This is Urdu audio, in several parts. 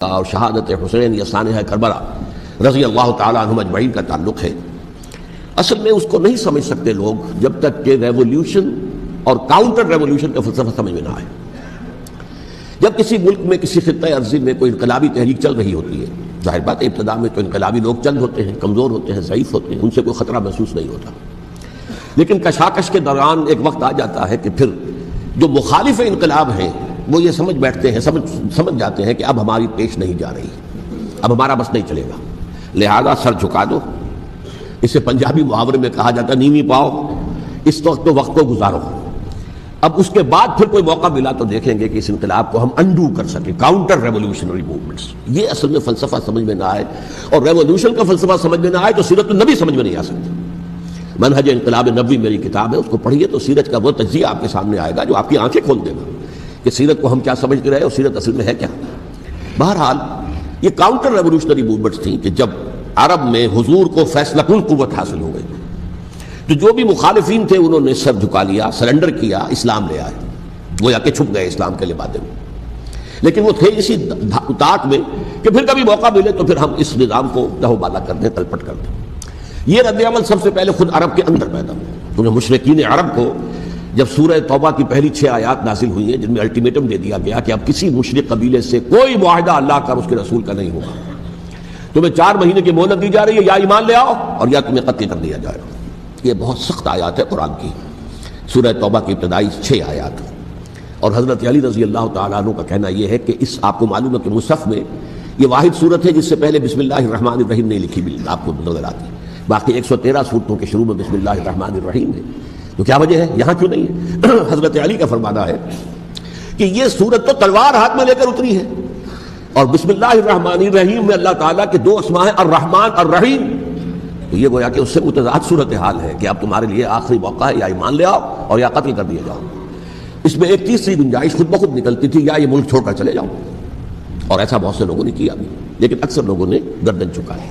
اور شہادت حسین یا سانحہ کربلا رضی اللہ تعالیٰ عنہم اجمعین کا تعلق ہے۔ اصل میں اس کو نہیں سمجھ سکتے لوگ جب تک کہ ریولوشن اور کاؤنٹر ریولوشن کا فلسفہ سمجھ میں نہ آئے۔ جب کسی ملک میں کسی خطہ ارضی میں کوئی انقلابی تحریک چل رہی ہوتی ہے، ظاہر بات ہے ابتدا میں تو انقلابی لوگ چند ہوتے ہیں، کمزور ہوتے ہیں، ضعیف ہوتے ہیں، ان سے کوئی خطرہ محسوس نہیں ہوتا، لیکن کشاکش کے دوران ایک وقت آ جاتا ہے کہ پھر جو مخالف انقلاب ہیں وہ یہ سمجھ بیٹھتے ہیں، سمجھ جاتے ہیں کہ اب ہماری پیش نہیں جا رہی، اب ہمارا بس نہیں چلے گا، لہذا سر جھکا دو۔ اسے پنجابی محاورے میں کہا جاتا ہے نیوی پاؤ، اس وقت تو وقت کو گزارو۔ اب اس کے بعد پھر کوئی موقع ملا تو دیکھیں گے کہ اس انقلاب کو ہم انڈو کر سکیں، کاؤنٹر ریولوشنری موومنٹس۔ یہ اصل میں فلسفہ سمجھ میں نہ آئے اور ریولوشن کا فلسفہ سمجھ میں نہ آئے تو سیرت النبی سمجھ میں نہیں آ سکتی۔ منہج انقلاب نبوی میری کتاب ہے، اس کو پڑھیے تو سیرت کا وہ تجزیہ آپ کے سامنے آئے گا جو آپ کی آنکھیں کھول دے گا کہ سیرت کو ہم کیا سمجھتے رہے اور سیرت اصل میں ہے کیا۔ بہرحال یہ کاؤنٹر ریولوشنری موومنٹس تھیں کہ جب عرب میں حضور کو فیصلہ کن قوت حاصل ہو گئی تو جو بھی مخالفین تھے انہوں نے سر جھکا لیا، سرنڈر کیا، اسلام لے آئے، گویا کہ چھپ گئے اسلام کے لبادے میں۔ لیکن وہ تھے اسی طاق میں کہ پھر کبھی موقع ملے تو پھر ہم اس نظام کو لہو بالا کر دیں، تلپٹ کر دیں۔ یہ رد عمل سب سے پہلے خود عرب کے اندر پیدا ہوا، کیونکہ مشرکین عرب کو جب سورہ توبہ کی پہلی 6 آیات نازل ہوئی ہیں جن میں الٹیمیٹم دے دیا گیا کہ اب کسی مشرک قبیلے سے کوئی معاہدہ اللہ کا اور اس کے رسول کا نہیں ہوگا، تمہیں 4 مہینے کی مہلت دی جا رہی ہے، یا ایمان لے آؤ اور یا تمہیں قتل کر دیا جائے گا۔ یہ بہت سخت آیات ہے قرآن کی، سورہ توبہ کی ابتدائی 6 آیات۔ اور حضرت علی رضی اللہ تعالیٰ عنہ کا کہنا یہ ہے کہ اس آپ کو معلوم ہے کہ مصحف میں یہ واحد صورت ہے جس سے پہلے بسم اللہ الرحمن الرحیم نہیں لکھی بھی آپ کو نظر آتی، باقی 113 صورتوں کے شروع میں بسم اللہ الرحمن الرحیم ہے۔ تو کیا وجہ ہے یہاں کیوں نہیں ہے؟ حضرت علی کا فرمانا ہے کہ یہ صورت تو تلوار ہاتھ میں لے کر اتری ہے، اور بسم اللہ الرحمن الرحیم میں اللہ تعالیٰ کے 2 اسماء ہیں، الرحمن الرحیم، تو یہ گویا کہ اس سے متضاد صورتحال ہے کہ اب تمہارے لیے آخری موقع ہے، یا ایمان لے آؤ اور یا قتل کر دیا جاؤ۔ اس میں ایک تیسری گنجائش خود بخود نکلتی تھی، یا یہ ملک چھوڑ کر چلے جاؤ، اور ایسا بہت سے لوگوں نے کیا بھی، لیکن اکثر لوگوں نے گردن چکائی۔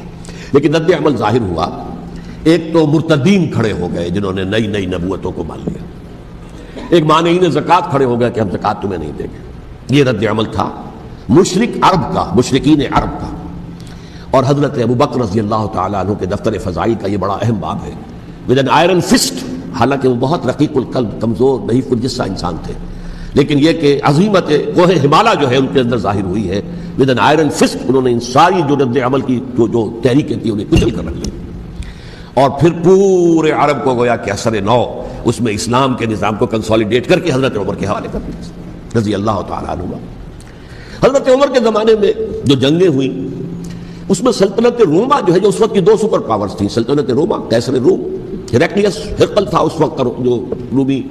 لیکن رد عمل ظاہر ہوا، ایک تو مرتدین کھڑے ہو گئے جنہوں نے نئی نئی نبوتوں کو مان لیا، ایک مانعین زکوٰۃ کھڑے ہو گئے کہ ہم زکوٰۃ تمہیں نہیں دیں گے۔ یہ رد عمل تھا مشرک عرب کا، مشرکین عرب کا۔ اور حضرت ابوبکر رضی اللہ تعالیٰ عنہ کے دفتر فضائل کا یہ بڑا اہم باب ہے، ود این آئرن فسٹ، حالانکہ وہ بہت رقیق القلب، کمزور ضعیف الجسہ انسان تھے، لیکن یہ کہ عظیمت کوہ ہمالیہ جو ہے ان کے اندر ظاہر ہوئی ہے، ود این آئرن فسٹ انہوں نے ان ساری جو رد عمل کی جو تحریکیں تھی انہیں کچل کر رکھ دی، اور پھر پورے عرب کو گویا کہ اثر نو اس میں اسلام کے نظام کو کنسولیڈیٹ کر کے حضرت عمر کے حوالے کر دیا رضی اللہ تعالیٰ عنہ۔ حضرت عمر کے زمانے میں جو جنگیں ہوئیں اس میں سلطنت روما جو ہے، جو اس وقت کی 2 سپر پاورز تھیں، سلطنت روما قیصر روم، ہیراکلیس ہرقل تھا اس وقت جو رومی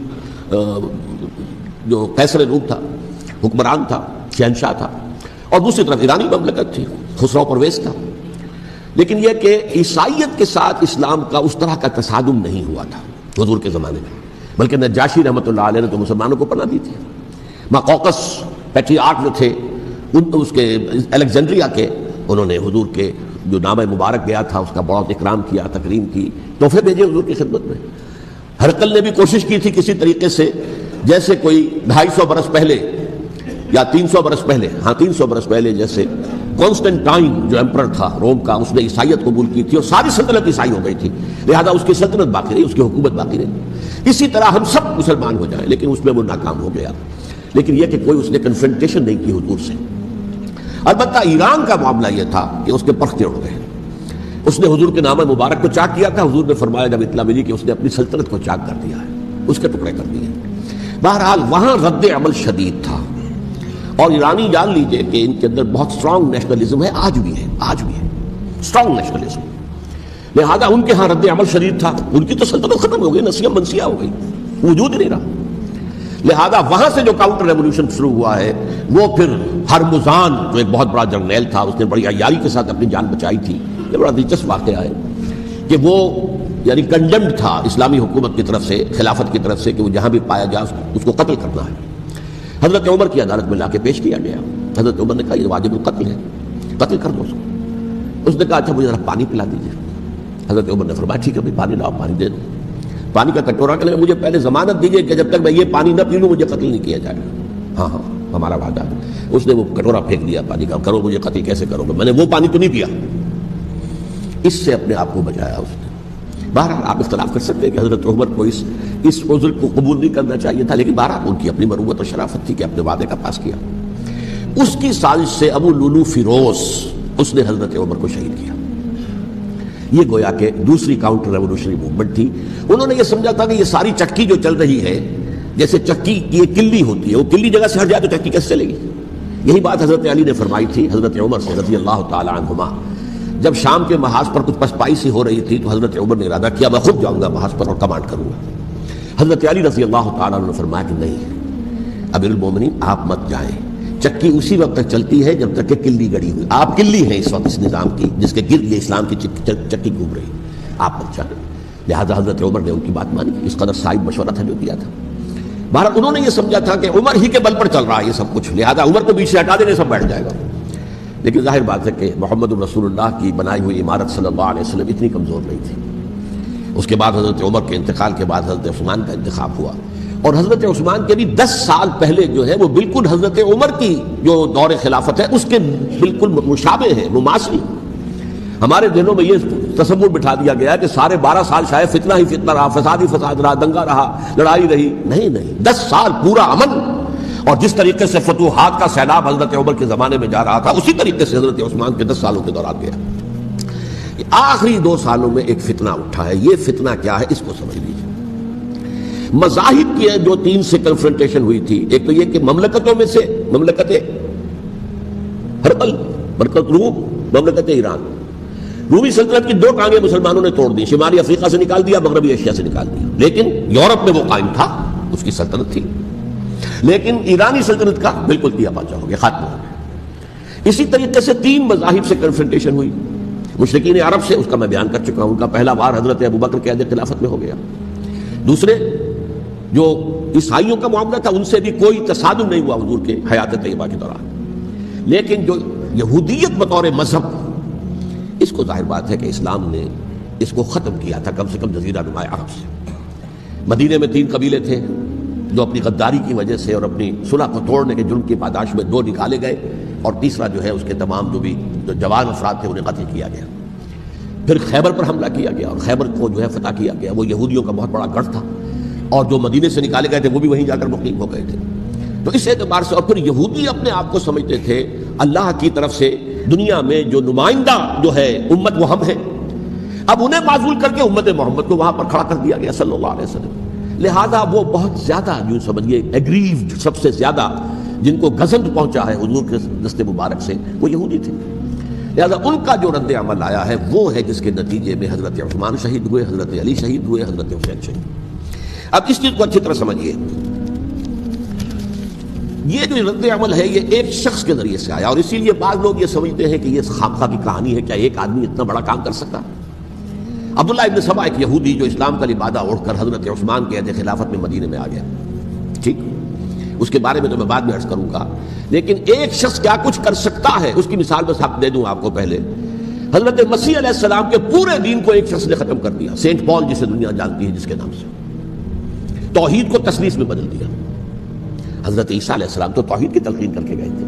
جو قیصر روم تھا، حکمران تھا، شہنشاہ تھا، اور دوسری طرف ایرانی مملکت تھی، خسرو پرویز تھا۔ لیکن یہ کہ عیسائیت کے ساتھ اسلام کا اس طرح کا تصادم نہیں ہوا تھا حضور کے زمانے میں، بلکہ نجاشی رحمۃ اللہ علیہ نے تو مسلمانوں کو پناہ دی تھی۔ ماقوقس پیٹریارک جو تھے اس کے الیگزینڈریا کے، انہوں نے حضور کے جو نامہ مبارک گیا تھا اس کا بہت اکرام کیا، تکریم کی، تحفے بھیجے حضور کی خدمت میں۔ ہرقل نے بھی کوشش کی تھی کسی طریقے سے، جیسے کوئی 250 برس پہلے یا 300 برس پہلے، 300 برس پہلے جیسے کانسٹنٹائن جو ایمپرر تھا روم کا، اس نے عیسائیت قبول کی تھی اور ساری سلطنت عیسائی ہو گئی تھی، لہذا اس کی سلطنت باقی رہی، اس کی حکومت باقی رہی۔ اسی طرح ہم سب مسلمان ہو جائیں، لیکن اس میں وہ ناکام ہو گیا۔ لیکن یہ کہ کوئی اس نے کنفرنٹیشن نہیں کی حضور سے۔ البتہ ایران کا معاملہ یہ تھا کہ اس کے پرختے اڑ گئے، اس نے حضور کے نامہ مبارک کو چاک کیا تھا، حضور نے فرمایا جب اطلاع ملی کہ اس نے اپنی سلطنت کو چاک کر دیا ہے، اس کے ٹکڑے کر دیے۔ بہرحال وہاں رد عمل شدید تھا، اور ایرانی جان لیجئے کہ ان کے اندر بہت اسٹرانگ نیشنلزم ہے، آج بھی ہے اسٹرانگ نیشنلزم، لہذا ان کے ہاں رد عمل شدید تھا۔ ان کی تو سلطنت ختم ہو گئی، نسیہ منسیہ ہو گئی، وجود ہی نہیں رہا۔ لہذا وہاں سے جو کاؤنٹر ریولوشن شروع ہوا ہے وہ پھر ہرمزان جو ایک بہت بڑا جرنیل تھا، اس نے بڑی عیاری کے ساتھ اپنی جان بچائی تھی۔ یہ بڑا دلچسپ واقعہ ہے کہ وہ یعنی کنڈمڈ تھا اسلامی حکومت کی طرف سے، خلافت کی طرف سے، کہ وہ جہاں بھی پایا جائے اس کو قتل کرنا ہے۔ حضرت عمر کی عدالت میں لا کے پیش کیا گیا، حضرت عمر نے کہا یہ واجب القتل ہے، قتل کر دو اس کو۔ اس نے کہا اچھا مجھے ذرا پانی پلا دیجیے۔ حضرت عمر نے فرمایا ٹھیک ہے بھائی پانی لاؤ، پانی دے دو۔ پانی کا کٹورا کہ مجھے پہلے ضمانت دیجیے کہ جب تک میں یہ پانی نہ پی لوں مجھے قتل نہیں کیا جائے گا۔ ہاں ہمارا وعدہ. اس نے وہ کٹورا پھینک دیا پانی کا. کرو مجھے قتل کیسے کرو گے, میں نے وہ پانی تو نہیں پیا. اس سے اپنے آپ کو بچایا اس نے. بہرحال آپ اختلاف کر سکتے ہیں کہ حضرت عمر کو اس عذر کو قبول نہیں کرنا چاہیے تھا, لیکن بہرحال ان کی اپنی مروت و شرافت تھی کہ اپنے وعدے کا پاس کیا. اس کی سازش سے ابو لولو فیروز اس نے حضرت عمر کو شہید کیا. یہ گویا کہ دوسری کاؤنٹر ریولوشنری موومنٹ تھی. انہوں نے یہ سمجھا تھا کہ یہ ساری چکی جو چل رہی ہے, جیسے چکی کی ایک کلی ہوتی ہے, وہ کلی جگہ سے ہٹ جائے تو چکی کیسے چلے گی. یہی بات حضرت علی نے فرمائی تھی حضرت عمر سے رضی اللہ تعالی عنہما. جب شام کے محاذ پر کچھ پسپائی سی ہو رہی تھی تو حضرت عمر نے ارادہ کیا میں خود جاؤں گا محاذ پر اور کمانڈ کروں گا. حضرت علی رضی اللہ تعالی عنہ نے فرمایا کہ نہیں امیر المومنین آپ مت جائیں, چکی اسی وقت تک چلتی ہے جب تک کہ کلی گڑی ہوئی. آپ کلی ہیں اس وقت اس نظام کی جس کے گرد یہ اسلام کی چکی گھوم رہی, آپ مت جائیں. لہٰذا حضرت عمر نے ان کی بات مانی. اس قدر صائب مشورہ تھا جو کیا تھا. بہرحال انہوں نے یہ سمجھا تھا کہ عمر ہی کے بل پر چل رہا ہے یہ سب کچھ, لہذا عمر کو بیچ سے ہٹا دینے سب بیٹھ جائے گا. لیکن ظاہر بات ہے کہ محمد رسول اللہ کی بنائی ہوئی عمارت صلی اللہ علیہ وسلم اتنی کمزور نہیں تھی. اس کے بعد حضرت عمر کے انتقال کے بعد حضرت عثمان کا انتخاب ہوا, اور حضرت عثمان کے بھی 10 سال پہلے جو ہے وہ بالکل حضرت عمر کی جو دور خلافت ہے اس کے بالکل مشابہ ہے, مماثل. ہمارے دنوں میں یہ تصور بٹھا دیا گیا کہ سارے 12 سال شاید فتنہ ہی فتنہ رہا, فساد ہی فساد رہا, دنگا رہا, لڑائی رہی. نہیں, 10 سال پورا امن. اور جس طریقے سے فتوحات کا سیلاب حضرت عمر کے زمانے میں جا رہا تھا اسی طریقے سے حضرت عثمان کے 10 سالوں کے دوران گیا. آخری 2 سالوں میں ایک فتنہ اٹھا ہے. یہ فتنہ کیا ہے اس کو سمجھ لیجیے. مذاہب کی جو 3 سے کنفرنٹیشن ہوئی تھی. ایک تو یہ کہ مملکتوں میں سے مملکت ہرقل, مملکت روم, مملکت ایران. رومی سلطنت کی 2 ٹانگیں مسلمانوں نے توڑ دی, شمالی افریقہ سے نکال دیا, مغربی ایشیا سے نکال دیا. لیکن یورپ میں وہ قائم تھا, اس کی سلطنت تھی. لیکن ایرانی سلطنت کا بالکل دیا پاچا ہو گیا, ختم ہو گیا. اسی طریقے سے 3 مذاہب سے کنفرنٹیشن ہوئی. مشرکین عرب سے, اس کا میں بیان کر چکا ہوں, ان کا پہلا وار حضرت ابوبکر کے عہد خلافت میں ہو گیا. دوسرے جو عیسائیوں کا معاملہ تھا ان سے بھی کوئی تصادم نہیں ہوا حضور کے حیات طیبہ کے دوران. لیکن جو یہودیت بطور مذہب, اس کو ظاہر بات ہے کہ اسلام نے اس کو ختم کیا تھا کم سے کم جزیرہ نما عرب سے. مدینے میں 3 قبیلے تھے جو اپنی غداری کی وجہ سے اور اپنی صلح کو توڑنے کے جرم کی پاداش میں 2 نکالے گئے, اور تیسرا جو ہے اس کے تمام جو جوان افراد تھے انہیں قتل کیا گیا. پھر خیبر پر حملہ کیا گیا اور خیبر کو جو ہے فتح کیا گیا. وہ یہودیوں کا بہت بڑا گڑھ تھا, اور جو مدینے سے نکالے گئے تھے وہ بھی وہیں جا کر مقیم ہو گئے تھے. تو اس اعتبار سے, اور پھر یہودی اپنے آپ کو سمجھتے تھے اللہ کی طرف سے دنیا میں جو نمائندہ جو ہے امت وہ ہم ہیں. اب انہیں معزول کر کے امت محمد کو وہاں پر کھڑا کر دیا گیا صلی اللہ علیہ وسلم. لہذا وہ بہت زیادہ جو سمجھیے ایگریوڈ, سب سے زیادہ جن کو گزند پہنچا ہے حضور کے دست مبارک سے, وہ یہودی تھے. لہذا ان کا جو رد عمل آیا ہے وہ ہے جس کے نتیجے میں حضرت عثمان شہید ہوئے, حضرت علی شہید ہوئے, حضرت حسین شہید. اب اس چیز کو اچھی طرح سمجھیے. یہ جو رد عمل ہے یہ ایک شخص کے ذریعے سے آیا, اور اسی لیے بعض لوگ یہ سمجھتے ہیں کہ یہ خامخواہ کی کہانی ہے. کیا ایک آدمی اتنا بڑا کام کر سکتا؟ عبداللہ ابن سبا ایک یہودی جو اسلام کا لبادہ اوڑھ کر حضرت عثمان کے عہد خلافت میں مدینے میں آ گیا, ٹھیک, اس کے بارے میں تو میں بعد میں عرض کروں گا. لیکن ایک شخص کیا کچھ کر سکتا ہے اس کی مثال بس آپ دے دوں آپ کو. پہلے حضرت مسیح علیہ السلام کے پورے دین کو ایک شخص نے ختم کر دیا, سینٹ پال جسے دنیا جانتی ہے جس کے نام سے. توحید کو تثلیث میں بدل دیا. حضرت عیسیٰ علیہ السلام تو توحید کی تلقین کر کے گئے تھے,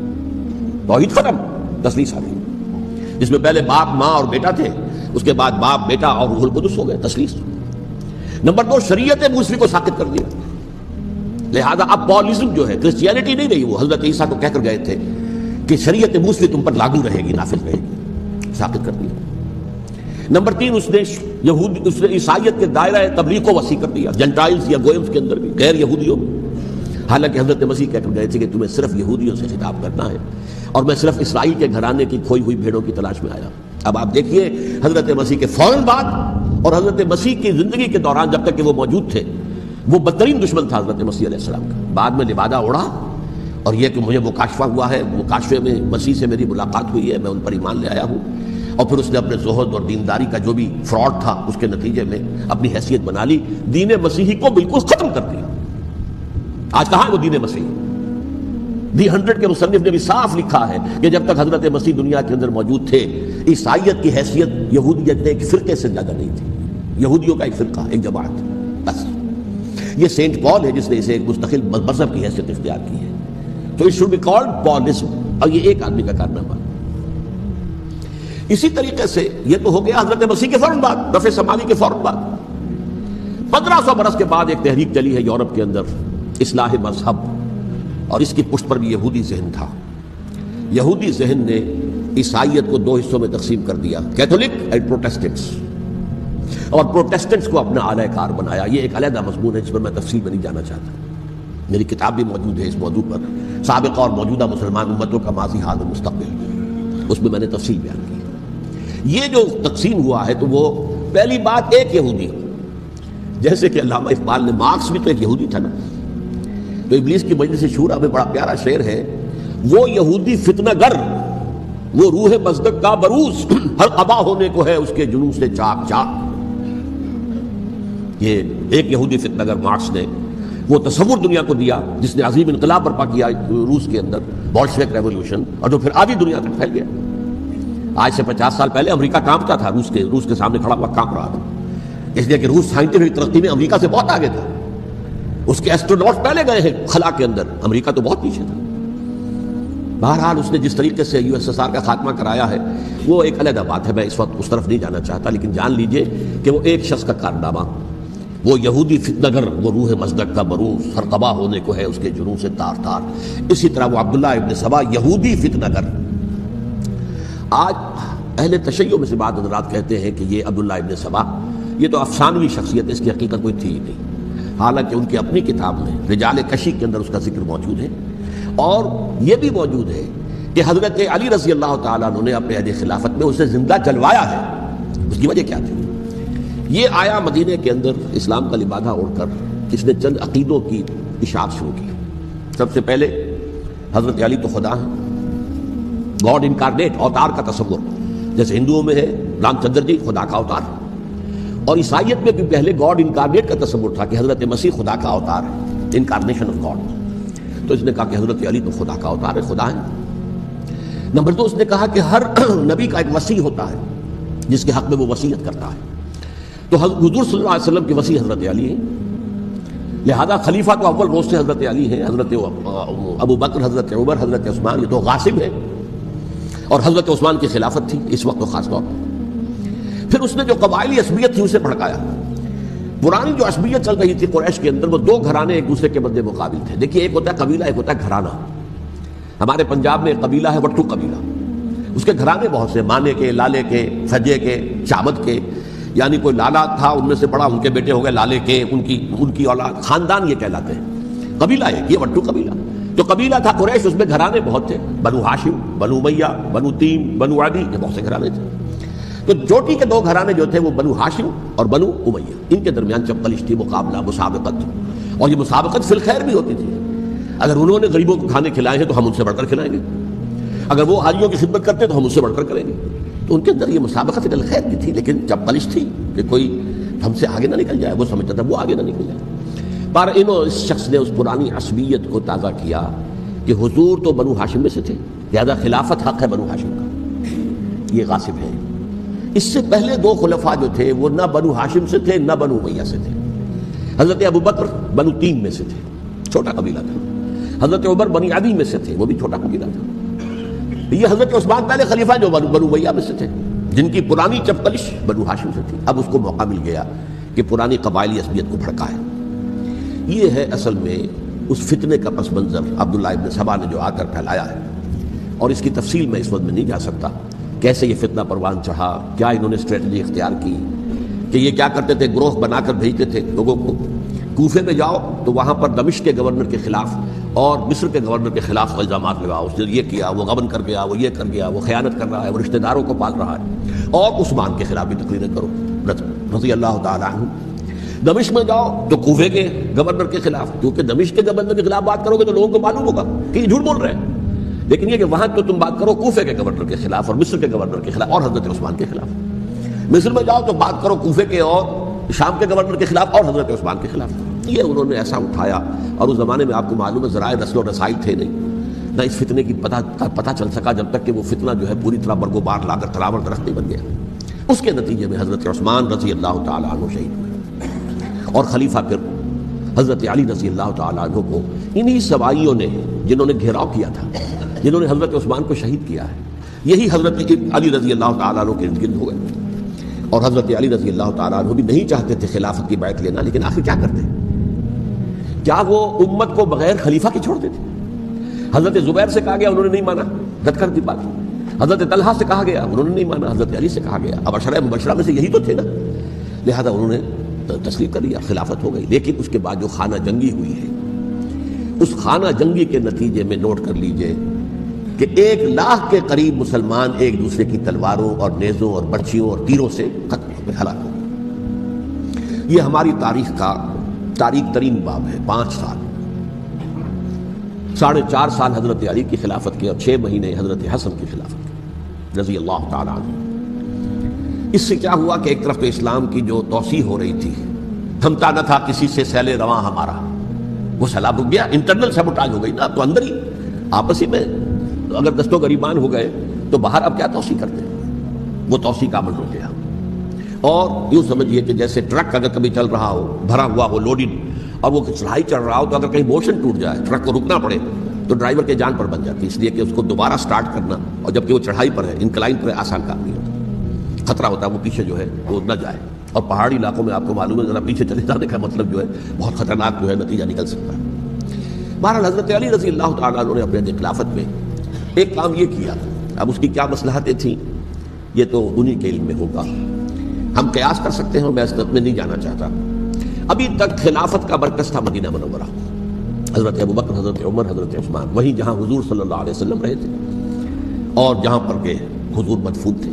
توحید ختم, تثلیث آ گئی, جس میں پہلے باپ ماں اور بیٹا تھے, اس کے بعد باپ بیٹا اور روح القدس ہو گئے, تثلیث. نمبر 2, شریعت موسوی کو ساقط کر دیا. لہذا اب پالزم جو ہے کرسچینٹی نہیں رہی, وہ حضرت عیسیٰ کو کہہ کر گئے تھے کہ شریعت موسوی تم پر لاگو رہے گی, نافذ رہے گی, ساقط کر دیا. نمبر 3, اس نے عیسائیت کے دائرہ تبلیغ کو وسیع کر دیا, جنٹائلز یا گوئمز کے اندر بھی, غیر یہودیوں میں. حالانکہ حضرت مسیح کہہ کر گئے تھے کہ تمہیں صرف یہودیوں سے خطاب کرنا ہے, اور میں صرف اسرائیل کے گھرانے کی کھوئی ہوئی بھیڑوں کی تلاش میں آیا. اب آپ دیکھیے حضرت مسیح کے فوراً بعد اور حضرت مسیح کی زندگی کے دوران جب تک کہ وہ موجود تھے, وہ بدترین دشمن تھا حضرت مسیح علیہ السلام کا. بعد میں لبادہ اوڑھا, اور یہ کہ مجھے مکاشفہ ہوا ہے, مکاشفے میں مسیح سے میری ملاقات ہوئی ہے, میں ان پر ایمان لے آیا ہوں. اور پھر اس نے اپنے زہد اور دینداری کا جو بھی فراڈ تھا اس کے نتیجے میں اپنی حیثیت بنا لی, دین مسیحی کو بالکل ختم کر دیا. آج کہاں ہے وہ دین مسیحی؟ دی 100 کے مصنف نے بھی صاف لکھا ہے کہ جب تک حضرت مسیح دنیا کے اندر موجود تھے, عیسائیت کی حیثیت یہودیت نے ایک فرقے سے زیادہ نہیں تھی, یہودیوں کا ایک فرقہ, ایک جماعت بس. یہ سینٹ پال ہے جس نے اسے ایک مستقل مذہب کی حیثیت اختیار کی ہے, تو اٹ شوڈ بی کالڈ بولزم، اور یہ ایک آدمی کا کارنامہ۔ اسی طریقے سے یہ تو ہو گیا حضرت مسیح کے فوراً بعد، رفع سماوی کے فوراً بعد۔ 1500 برس کے بعد ایک تحریک چلی ہے یورپ کے اندر، اصلاح مذہب، اور اس کی پشت پر بھی یہودی ذہن تھا۔ یہودی ذہن نے عیسائیت کو دو حصوں میں تقسیم کر دیا، کیتھولک اینڈ پروٹیسٹنٹس، اور پروٹیسٹنٹس کو اپنا اعلی کار بنایا۔ یہ ایک علیحدہ مضمون ہے جس پر میں تفصیل میں نہیں جانا چاہتا، میری کتاب بھی موجود ہے اس موضوع پر، سابقہ اور موجودہ مسلمان امتوں کا ماضی، حال اور مستقبل، اس میں میں نے تفصیل بیان کی۔ یہ جو تقسیم ہوا ہے تو وہ پہلی بات ایک یہودی، جیسے کہ علامہ اقبال نے، مارکس بھی تو ایک یہودی تھا نا، تو ابلیس کی مجلس شورا میں بڑا پیارا شعر ہے، وہ یہودی فتنہ گر، وہ روح مصدق کا بروز، ہر قبا ہونے کو ہے اس کے جنون سے چاک چاک۔ یہ ایک یہودی فتنہ گر مارکس نے وہ تصور دنیا کو دیا جس نے عظیم انقلاب برپا کیا روس کے اندر، بولشوک ریولوشن، اور جو پھر آدھی دنیا تک پھیل گیا۔ آج سے 50 سال پہلے امریکہ کانپتا تھا، روس کے سامنے کھڑا ہوا کانپ رہا تھا، اس لیے کہ روس سائنٹیفک ترقی میں امریکہ سے بہت آگے تھا، اس کے ایسٹروناٹ پہلے گئے ہیں خلا کے اندر، امریکہ تو بہت پیچھے تھا۔ بہرحال اس نے جس طریقے سے یو ایس ایس آر کا خاتمہ کرایا ہے وہ ایک علیحدہ بات ہے، میں اس وقت اس طرف نہیں جانا چاہتا، لیکن جان لیجئے کہ وہ ایک شخص کا کارنامہ، وہ یہودی فتنہ گر، وہ روح مصدق کا بروز، ہر قبا ہونے کو ہے اس کے جنون سے تار تار۔ اسی طرح وہ عبداللہ ابن سبا، یہودی فتنہ گر۔ آج اہل تشیع میں سے بعض حضرات کہتے ہیں کہ یہ عبداللہ ابن سبا یہ تو افسانوی شخصیت ہے، اس کی حقیقت کوئی تھی ہی نہیں، حالانکہ ان کی اپنی کتاب میں رجال کشی کے اندر اس کا ذکر موجود ہے، اور یہ بھی موجود ہے کہ حضرت علی رضی اللہ تعالیٰ عنہ نے اپنے عہد خلافت میں اسے زندہ جلوایا ہے۔ اس کی وجہ کیا تھی؟ یہ آیا مدینے کے اندر اسلام کا لبادہ اوڑھ کر، اس نے چند عقیدوں کی اشاعت شروع کی۔ سب سے پہلے حضرت علی تو خدا ہیں، گاڈ انکارنیٹ، اوتار کا تصور، جیسے ہندوؤں میں ہے رام چندر جی خدا کا اوتار، اور عیسائیت میں بھی پہلے گاڈ انکارنیٹ کا تصور تھا کہ حضرت مسیح خدا کا اوتار ہے، انکارنیشن آف گاڈ۔ تو اس نے کہا کہ حضرت علی تو خدا کا اوتار ہے، خدا ہے۔ نمبر 2 اس نے کہا کہ ہر نبی کا ایک وصی ہوتا ہے جس کے حق میں وہ وصیت کرتا ہے، تو حضور صلی اللہ علیہ وسلم کے وصی حضرت علی ہیں، لہذا خلیفہ تو اول روز سے حضرت علی ہیں، حضرت ابو بکر، حضرت عمر، حضرت عثمان، یہ تو غاصب ہیں، اور حضرت عثمان کی خلافت تھی اس وقت خاص طور پر۔ پھر اس نے جو قبائلی عصبیت تھی اسے بھڑکایا۔ پرانی جو عصبیت چل رہی تھی قریش کے اندر، وہ 2 گھرانے ایک دوسرے کے مد مقابل تھے۔ دیکھیے ایک ہوتا ہے قبیلہ، ایک ہوتا ہے گھرانہ۔ ہمارے پنجاب میں ایک قبیلہ ہے وٹو قبیلہ، اس کے گھرانے بہت سے، مانے کے، لالے کے، سجے کے، چابد کے، یعنی کوئی لالا تھا ان میں سے بڑا، ان کے بیٹے ہو گئے لالے کے، ان کی اولاد، خاندان یہ کہلاتے ہیں۔ قبیلہ ایک، یہ وٹو قبیلہ جو قبیلہ تھا قریش، اس میں گھرانے بہت تھے، بنو ہاشم، بنو امیہ، بنو تیم، بنو عدی، یہ بہت سے گھرانے تھے۔ تو چوٹی کے 2 گھرانے جو تھے وہ بنو ہاشم اور بنو امیہ، ان کے درمیان چپقلش تھی، مقابلہ، مسابقت، اور یہ مسابقت فی الخیر بھی ہوتی تھی۔ اگر انہوں نے غریبوں کو کھانے کھلائے ہیں تو ہم ان سے بڑھ کر کھلائیں گے، اگر وہ حاجیوں کی خدمت کرتے تو ہم ان سے بڑھ کر کریں گے۔ تو ان کے اندر یہ مسابقت فی الخیر بھی تھی، لیکن چپقلش تھی کہ کوئی ہم سے آگے نہ نکل جائے، وہ سمجھتا تھا وہ آگے نہ نکل جائے۔ پر اس شخص نے اس پرانی عصبیت کو تازہ کیا کہ حضور تو بنو ہاشم میں سے تھے، لہذا خلافت حق ہے بنو ہاشم کا، یہ غاصب ہے۔ اس سے پہلے 2 خلفاء جو تھے وہ نہ بنو ہاشم سے تھے نہ بنو امیہ سے تھے۔ حضرت ابو بکر بنو تیم میں سے تھے، چھوٹا قبیلہ تھا۔ حضرت عمر بنی عدی میں سے تھے، وہ بھی چھوٹا قبیلہ تھا۔ یہ حضرت عثمان پہلے خلیفہ جو بنو امیہ میں سے تھے، جن کی پرانی چپقلش بنو ہاشم سے تھی۔ اب اس کو موقع مل گیا کہ پرانی قبائلی عصبیت کو بھڑکائے۔ یہ ہے اصل میں اس فتنے کا پس منظر عبداللہ ابن سبا نے جو آ کر پھیلایا ہے، اور اس کی تفصیل میں اس وقت میں نہیں جا سکتا، کیسے یہ فتنہ پروان چڑھا، کیا انہوں نے اسٹریٹجی اختیار کی، کہ یہ کیا کرتے تھے، گروہ بنا کر بھیجتے تھے لوگوں کو، کوفے میں جاؤ تو وہاں پر دمشق کے گورنر کے خلاف اور مصر کے گورنر کے خلاف الزامات لگاؤ، اس نے یہ کیا، وہ غبن کر گیا، وہ یہ کر گیا، وہ خیانت کر رہا ہے، وہ رشتہ داروں کو پال رہا ہے، اور عثمان کے خلاف بھی تقریریں کرو رضی اللہ تعالیٰ عنہ۔ دمشق میں جاؤ تو کوفے کے گورنر کے خلاف، کیونکہ دمشق کے گورنر کے خلاف بات کرو گے تو لوگوں کو معلوم ہوگا کہ یہ جھوٹ بول رہے ہیں، لیکن یہ کہ وہاں تو تم بات کرو کوفے کے گورنر کے خلاف اور مصر کے گورنر کے خلاف اور حضرت عثمان کے خلاف۔ مصر میں جاؤ تو بات کرو کوفے کے اور شام کے گورنر کے خلاف اور حضرت عثمان کے خلاف۔ یہ انہوں نے ایسا اٹھایا، اور اس زمانے میں آپ کو معلوم ہے ذرائع رسل و رسائل تھے نہیں، نہ اس فتنے کی پتہ چل سکا جب تک کہ وہ فتنہ جو ہے پوری طرح برگو بار لا کر تلاور درخت نہیں بن گیا۔ اس کے نتیجے میں حضرت عثمان رضی اللہ تعالیٰ عنہ شہید ہوئے، اور خلیفہ پھر حضرت علی رضی اللہ تعالیٰ عنہ کو انہی سوائیوں نے، جنہوں نے گھیراؤ کیا تھا، جنہوں نے حضرت عثمان کو شہید کیا ہے، یہی حضرت علی رضی اللہ تعالیٰ عنہ کے ارد گرد ہو گئے. اور حضرت علی رضی اللہ تعالیٰ عنہ بھی نہیں چاہتے تھے خلافت کی بیعت لینا، لیکن آخر کیا کرتے؟ کیا وہ امت کو بغیر خلیفہ کے چھوڑ دیتے؟ حضرت زبیر سے کہا گیا، انہوں نے نہیں مانا، رد کر دی بات. حضرت طلحہ سے کہا گیا، انہوں نے نہیں مانا. حضرت علی سے کہا گیا، اب عشرہ مبشرہ میں سے یہی تو تھے نا، لہذا انہوں نے تسلیم کر لیا، خلافت ہو گئی. لیکن اس کے بعد جو خانہ جنگی ہوئی ہے، اس خانہ جنگی کے نتیجے میں نوٹ کر لیجئے کہ 1,00,000 کے قریب مسلمان ایک دوسرے کی تلواروں اور نیزوں اور برچھیوں اور تیروں سے قتل ہو گئے، ہلاک ہو گئے. یہ ہماری تاریخ کا تاریخ ترین باب ہے. 5 سال، 4.5 سال حضرت علی کی خلافت کے اور 6 مہینے حضرت حسن کی خلافت کے رضی اللہ تعالیٰ عنہ. اس سے کیا ہوا کہ ایک طرف تو اسلام کی جو توسیع ہو رہی تھی، تھمتا نہ تھا کسی سے سیل رواں ہمارا، وہ سیلاب رک گیا، انٹرنل سیبوٹاج ہو گئی نا. اب تو اندر ہی آپس ہی میں اگر دستوں گریبان ہو گئے تو باہر اب کیا توسیع کرتے ہیں، وہ توسیع کا عمل رک گیا. اور یوں سمجھیے کہ جیسے ٹرک اگر کبھی چل رہا ہو، بھرا ہوا ہو، لوڈڈ، اور وہ چڑھائی چڑھ رہا ہو، تو اگر کہیں موشن ٹوٹ جائے، ٹرک کو رکنا پڑے، تو ڈرائیور کے جان پر بن جاتی، اس لیے کہ اس کو دوبارہ سٹارٹ کرنا، اور جبکہ وہ چڑھائی پر ہے، انکلائن پر ہے، آسان کام نہیں ہوتا، خطرہ ہوتا ہے وہ پیچھے جو ہے وہ نہ جائے. اور پہاڑی علاقوں میں آپ کو معلوم ہے ذرا پیچھے چلے جانے کا مطلب جو ہے بہت خطرناک جو ہے نتیجہ نکل سکتا ہے. بہرحال حضرت علی رضی اللہ تعالیٰ عنہ نے اپنے خلافت میں ایک کام یہ کیا. اب اس کی کیا مصلحتیں تھیں یہ تو انہی کے علم میں ہوگا، ہم قیاس کر سکتے ہیں، میں اس میں نہیں جانا چاہتا. ابھی تک خلافت کا مرکز تھا مدینہ منورہ، حضرت ابوبکر، حضرت عمر، حضرت عثمان، وہیں جہاں حضور صلی اللہ علیہ وسلم رہے تھے اور جہاں پر کہ حضور مدفون تھے.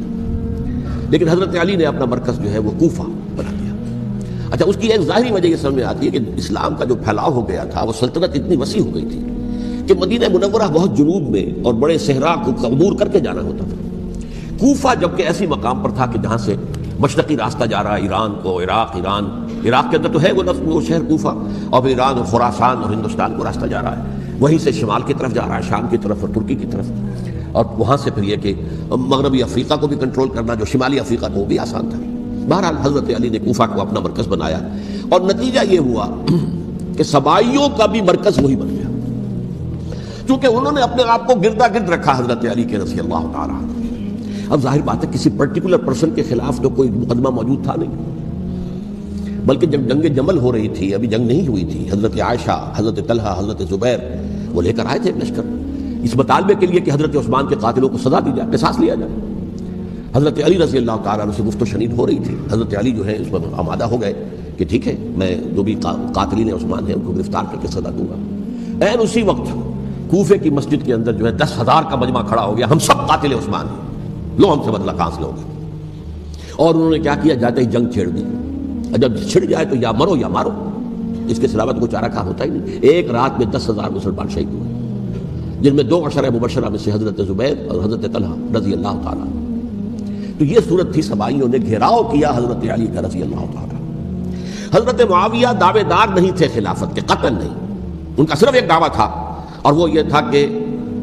لیکن حضرت علی نے اپنا مرکز جو ہے وہ کوفہ بنا دیا. اچھا، اس کی ایک ظاہری وجہ یہ سمجھ میں آتی ہے کہ اسلام کا جو پھیلاؤ ہو گیا تھا، وہ سلطنت اتنی وسیع ہو گئی تھی کہ مدینہ منورہ بہت جنوب میں اور بڑے صحرا کو عبور کر کے جانا ہوتا تھا. کوفہ جبکہ ایسی مقام پر تھا کہ جہاں سے مشرقی راستہ جا رہا ہے ایران کو، عراق کے اندر تو ہے وہ شہر کوفہ، اور پھر ایران اور خراسان اور ہندوستان کو راستہ جا رہا ہے، وہیں سے شمال کی طرف جا رہا ہے، شام کی طرف اور ترکی کی طرف، اور وہاں سے پھر یہ کہ مغربی افریقہ کو بھی کنٹرول کرنا، جو شمالی افریقہ کو وہ بھی آسان تھا. بہرحال حضرت علی نے کوفہ کو اپنا مرکز بنایا، اور نتیجہ یہ ہوا کہ سبائیوں کا بھی مرکز وہی بن گیا، چونکہ انہوں نے اپنے آپ کو گردا گرد رکھا حضرت علی کے رضی اللہ تعالیٰ. اب ظاہر بات ہے کسی پرٹیکولر پرسن کے خلاف تو کوئی مقدمہ موجود تھا نہیں، بلکہ جب جنگ جمل ہو رہی تھی، ابھی جنگ نہیں ہوئی تھی، حضرت عائشہ، حضرت طلحہ، حضرت زبیر وہ لے کر آئے تھے لشکر اس مطالبے کے لیے کہ حضرت عثمان کے قاتلوں کو سزا دی جائے، قصاص لیا جائے. حضرت علی رضی اللہ تعالیٰ عنہ سے گفت و شنید ہو رہی تھی. حضرت علی جو ہے اس پر آمادہ ہو گئے کہ ٹھیک ہے، میں جو بھی قاتلین عثمان ہیں ان کو گرفتار کر کے سزا دوں گا. عین اسی وقت کوفے کی مسجد کے اندر جو ہے 10,000 کا مجمع کھڑا ہو گیا، ہم سب قاتل عثمان ہیں، لو ہم سے بدلہ کہاں سے لوگے. اور انہوں نے کیا کیا، جاتے ہی جنگ چھیڑ دی. جب چھڑ جائے تو یا مرو یا مارو، اس کے علاوہ تو کوئی چارہ کار ہوتا ہی نہیں. ایک رات میں 10,000 مسلمان شہید ہوئے، جن میں 2 عشرہ مبشرہ میں سے حضرت زبیر اور حضرت طلحہ رضی اللہ تعالیٰ. تو یہ صورت تھی، سبائیوں نے گھیراؤ کیا حضرت علی کا رضی اللہ تعالیٰ. حضرت معاویہ دعوے دار نہیں تھے خلافت کے، قطعاً نہیں، ان کا صرف ایک دعویٰ تھا، اور وہ یہ تھا کہ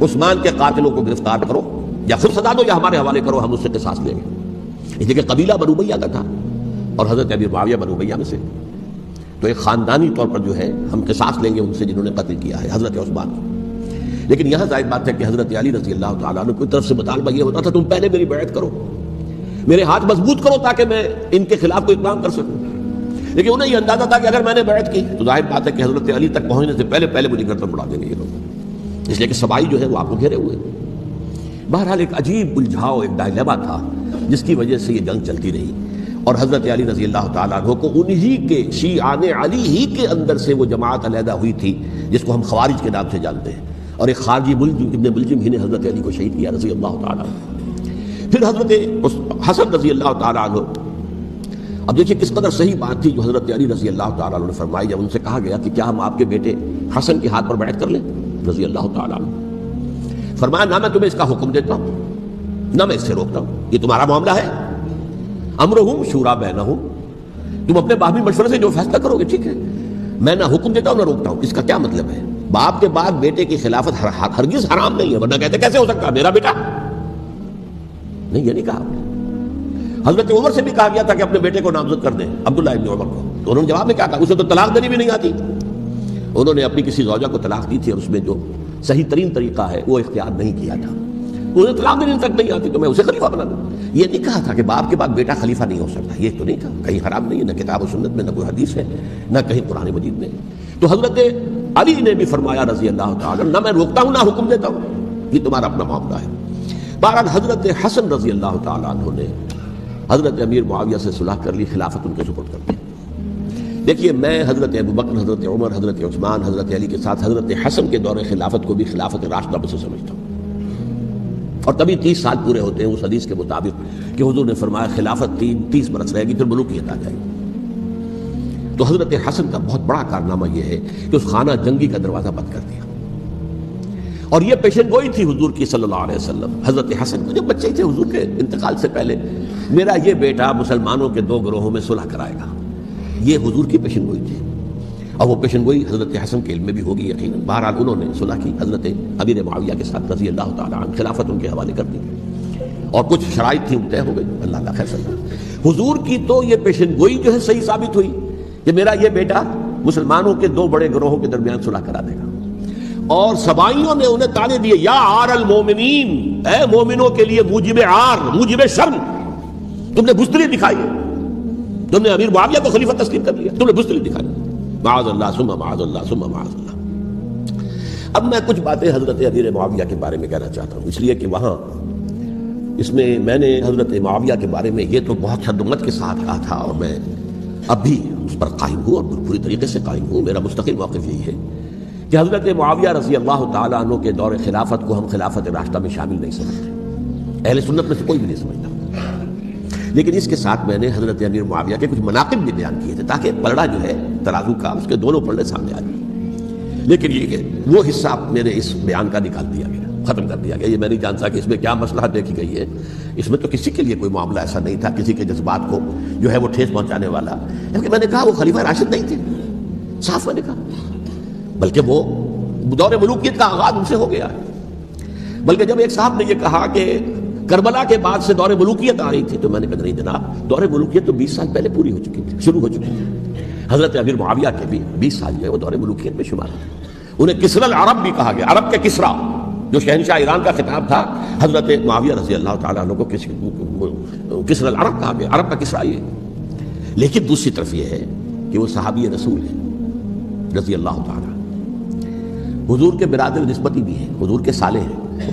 عثمان کے قاتلوں کو گرفتار کرو، یا خود سزا دو یا ہمارے حوالے کرو، ہم اس سے قصاص لیں گے. اس لیے کہ قبیلہ بنو امیہ کا تھا اور حضرت ابی معاویہ بنو امیہ میں سے، تو ایک خاندانی طور پر جو ہے ہم قصاص لیں گے ان سے جنہوں نے قتل کیا ہے حضرت عثمان کو. لیکن یہاں ظاہر بات ہے کہ حضرت علی رضی اللہ تعالیٰ عنہ کی طرف سے مطالبہ یہ ہوتا تھا تم پہلے میری بیعت کرو، میرے ہاتھ مضبوط کرو تاکہ میں ان کے خلاف کوئی اقدام کر سکوں. لیکن انہیں یہ اندازہ تھا کہ اگر میں نے بیعت کی تو ظاہر بات ہے کہ حضرت علی تک پہنچنے سے پہلے مجھے گردن اڑا دیں گے یہ لوگ، اس لیے کہ سبائی جو ہے وہ آپ کو گھیرے ہوئے. بہرحال ایک عجیب الجھاؤ، ایک ڈائلیما تھا جس کی وجہ سے یہ جنگ چلتی رہی، اور حضرت علی رضی اللہ تعالیٰ عنہ کو انہی کے شیعان علی ہی کے اندر سے وہ جماعت علیحدہ ہوئی تھی جس کو ہم خوارج کے نام سے جانتے ہیں، اور ایک خارجی ابن ملجم ہی نے حضرت علی کو شہید کیا رضی اللہ تعالیٰ عنہ. پھر حضرت حسن رضی اللہ تعالیٰ عنہ، اب دیکھیے کس قدر صحیح بات تھی جو حضرت علی رضی اللہ تعالیٰ عنہ نے فرمائی جب ان سے کہا گیا کہ کیا ہم آپ کے بیٹے حسن کے ہاتھ پر بیعت کر لیں رضی اللہ تعالیٰ عنہ. فرمایا نہ میں تمہیں اس کا حکم دیتا ہوں نہ میں اس سے روکتا ہوں، یہ تمہارا معاملہ ہے، امرہم شورا بینہم، تم اپنے باہمی مشورے سے جو فیصلہ کرو گے ٹھیک ہے، میں نہ حکم دیتا ہوں نہ روکتا ہوں. اس کا کیا مطلب ہے؟ باپ کے بعد بیٹے کی خلافت ہرگز حرام نہیں ہے، ورنہ کہتے کیسے ہو سکتا میرا بیٹا؟ نہیں، یہ نہیں کہا. حضرت عمر سے بھی کہا گیا تھا کہ اپنے بیٹے کو نامزد کر دیں، عبداللہ ابن عمر کو، تو انہوں نے جواب میں کیا کہا؟ اسے تو طلاق دینی بھی نہیں آتی، انہوں نے اپنی کسی زوجہ کو طلاق دی تھی اور اس میں جو صحیح ترین طریقہ ہے وہ اختیار نہیں کیا تھا، انہیں طلاق دینے تک نہیں آتی تو میں اسے خلیفہ بنا دوں. یہ نہیں کہا تھا کہ باپ کے بعد بیٹا خلیفہ نہیں ہو سکتا، یہ تو نہیں کہا، کہیں حرام نہیں ہے، نہ کتاب و سنت میں، نہ کوئی حدیث ہے، نہ کہیں قرآن مجید میں. تو حضرت علی نے بھی فرمایا رضی اللہ تعالیٰ، نہ میں روکتا ہوں نہ حکم دیتا ہوں، یہ تمہارا اپنا معاملہ ہے. بہرحال حضرت حسن رضی اللہ تعالیٰ عنہ نے حضرت امیر معاویہ سے صلح کر لی، خلافت ان کے سپرد کر دی. دیکھیے میں حضرت ابوبکر، حضرت عمر، حضرت عثمان، حضرت علی کے ساتھ حضرت حسن کے دور خلافت کو بھی خلافت راشدہ میں سے سمجھتا ہوں. اور تبھی 30 سال پورے ہوتے ہیں اس حدیث کے مطابق کہ حضور نے فرمایا خلافت 30 برس رہے گی پھر ملوکیت آ جائے گی. تو حضرت حسن کا بہت بڑا کارنامہ یہ ہے کہ اس خانہ جنگی کا دروازہ بند کر دیا. اور یہ پیشن گوئی تھی حضور کی صلی اللہ علیہ وسلم. حضرت حسن جب بچے تھے حضور کے انتقال سے پہلے، میرا یہ بیٹا مسلمانوں کے 2 گروہوں میں صلح کرائے گا، یہ حضور کی پیشن گوئی تھی. اور وہ پیشن گوئی حضرت حسن کے علم میں بھی ہوگی یقیناً. بہرحال انہوں نے صلح کی حضرت امیر معاویہ کے ساتھ رضی اللہ تعالیٰ عنہ، خلافت ان کے حوالے کر دی اور کچھ شرائط تھیں طے ہو گئی. اللہ خیر صلی اللہ. حضور کی تو یہ پیشن گوئی جو ہے صحیح ثابت ہوئی کہ میرا یہ بیٹا مسلمانوں کے 2 بڑے گروہوں کے درمیان صلح کرا دے گا. اور سبائیوں نے انہیں تانے دیے، یا عار المومنین، اے مومنوں کے لیے موجب عار، موجب شرم، تم نے بزدلی دکھائی ہے، تم نے امیر معاویہ کو خلیفہ تسلیم کر لیا، تم نے بزدلی دکھائی. معاذ اللہ ثم معاذ اللہ ثم معاذ اللہ. اب میں کچھ باتیں حضرت امیر معاویہ کے بارے میں کہنا چاہتا ہوں، اس لیے کہ وہاں اس میں نے حضرت معاویہ کے بارے میں یہ تو بہت حدمت کے ساتھ کہا تھا اور میں اب بھی اس پر قائم ہوں اور پوری طریقے سے قائم ہوں. میرا مستقل موقف یہی ہے کہ حضرت معاویہ رضی اللہ تعالیٰ عنہ کے دور خلافت کو ہم خلافت راشدہ میں شامل نہیں سمجھتے، اہل سنت میں سے کوئی بھی نہیں سمجھتا. لیکن اس کے ساتھ میں نے حضرت امیر معاویہ کے کچھ مناقب بھی بیان کیے تھے تاکہ پلڑا جو ہے ترازو کا اس کے دونوں پلڑے سامنے آ جائیں. لیکن یہ کہ وہ حصہ میرے اس بیان کا نکال دیا گیا، ختم کر دیا گیا. یہ میں نہیں جانتا کہ اس میں کیا مصلحت دیکھی گئی ہے. اس میں تو کسی کے لیے کوئی معاملہ ایسا نہیں تھا کسی کے جذبات کو جو ہے وہ ٹھیس پہنچانے والا. کیونکہ میں نے کہا وہ خلیفہ راشد نہیں تھے، صاف میں نے کہا، بلکہ وہ دور ملوکیت کا آغاز ان سے ہو گیا. بلکہ جب ایک صاحب نے یہ کہا کہ کربلا کے بعد سے دور ملوکیت آ رہی تھی تو میں نے کہا نہیں جناب، دور ملوکیت تو 20 سال پہلے پوری ہو چکی تھی، شروع ہو چکی تھی. حضرت امیر معاویہ کے بھی 20 سال جو ہے وہ دور ملوکیت میں شمار تھے. انہیں کسرا العرب بھی کہا گیا، عرب کے کسرا جو شہنشاہ ایران کا خطاب تھا، حضرت معاویہ رضی اللہ تعالیٰ عنہ کو کسرا العرب کہا گیا، عرب کا کسرا یہ. لیکن دوسری طرف یہ ہے کہ وہ صحابی رسول ہیں رضی اللہ تعالیٰ، حضور کے برادر نسبتی بھی ہیں، حضور کے سالے ہیں.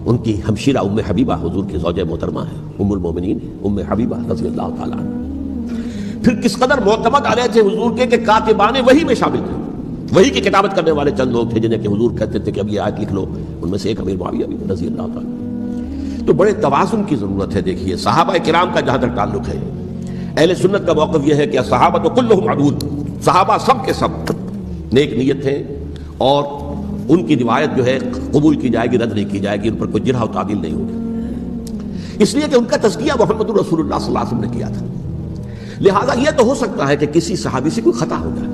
ان کی ہمشیرہ ام حبیبہ حضور کی زوجہ محترمہ ہے، ام المومنین ام حبیبہ رضی اللہ تعالیٰ عنہ. پھر کس قدر معتمد علیہ تھے حضور کے کہ کاتبان وحی میں شامل تھے. وحی کی کتابت کرنے والے چند لوگ تھے جنہیں کہ حضور کہتے تھے کہ اب یہ آیت لکھ لو، ان میں سے ایک امیر معاویہ بھی رضی اللہ تعالیٰ. تو بڑے توازن کی ضرورت ہے. دیکھیے صحابہ کرام کا جہاں تک تعلق ہے، اہل سنت کا موقف یہ ہے کہ صحابہ تو کلہم عدول، صحابہ سب کے سب نیک نیت ہیں اور ان کی روایت جو ہے قبول کی جائے گی، رد نہیں کی جائے گی، ان پر کوئی جرح و تعدیل نہیں ہوگی، اس لیے کہ ان کا تزکیہ محمد رسول اللہ صلی اللہ علیہ وسلم نے کیا تھا. لہٰذا یہ تو ہو سکتا ہے کہ کسی صحابی سے کوئی خطا ہو جائے،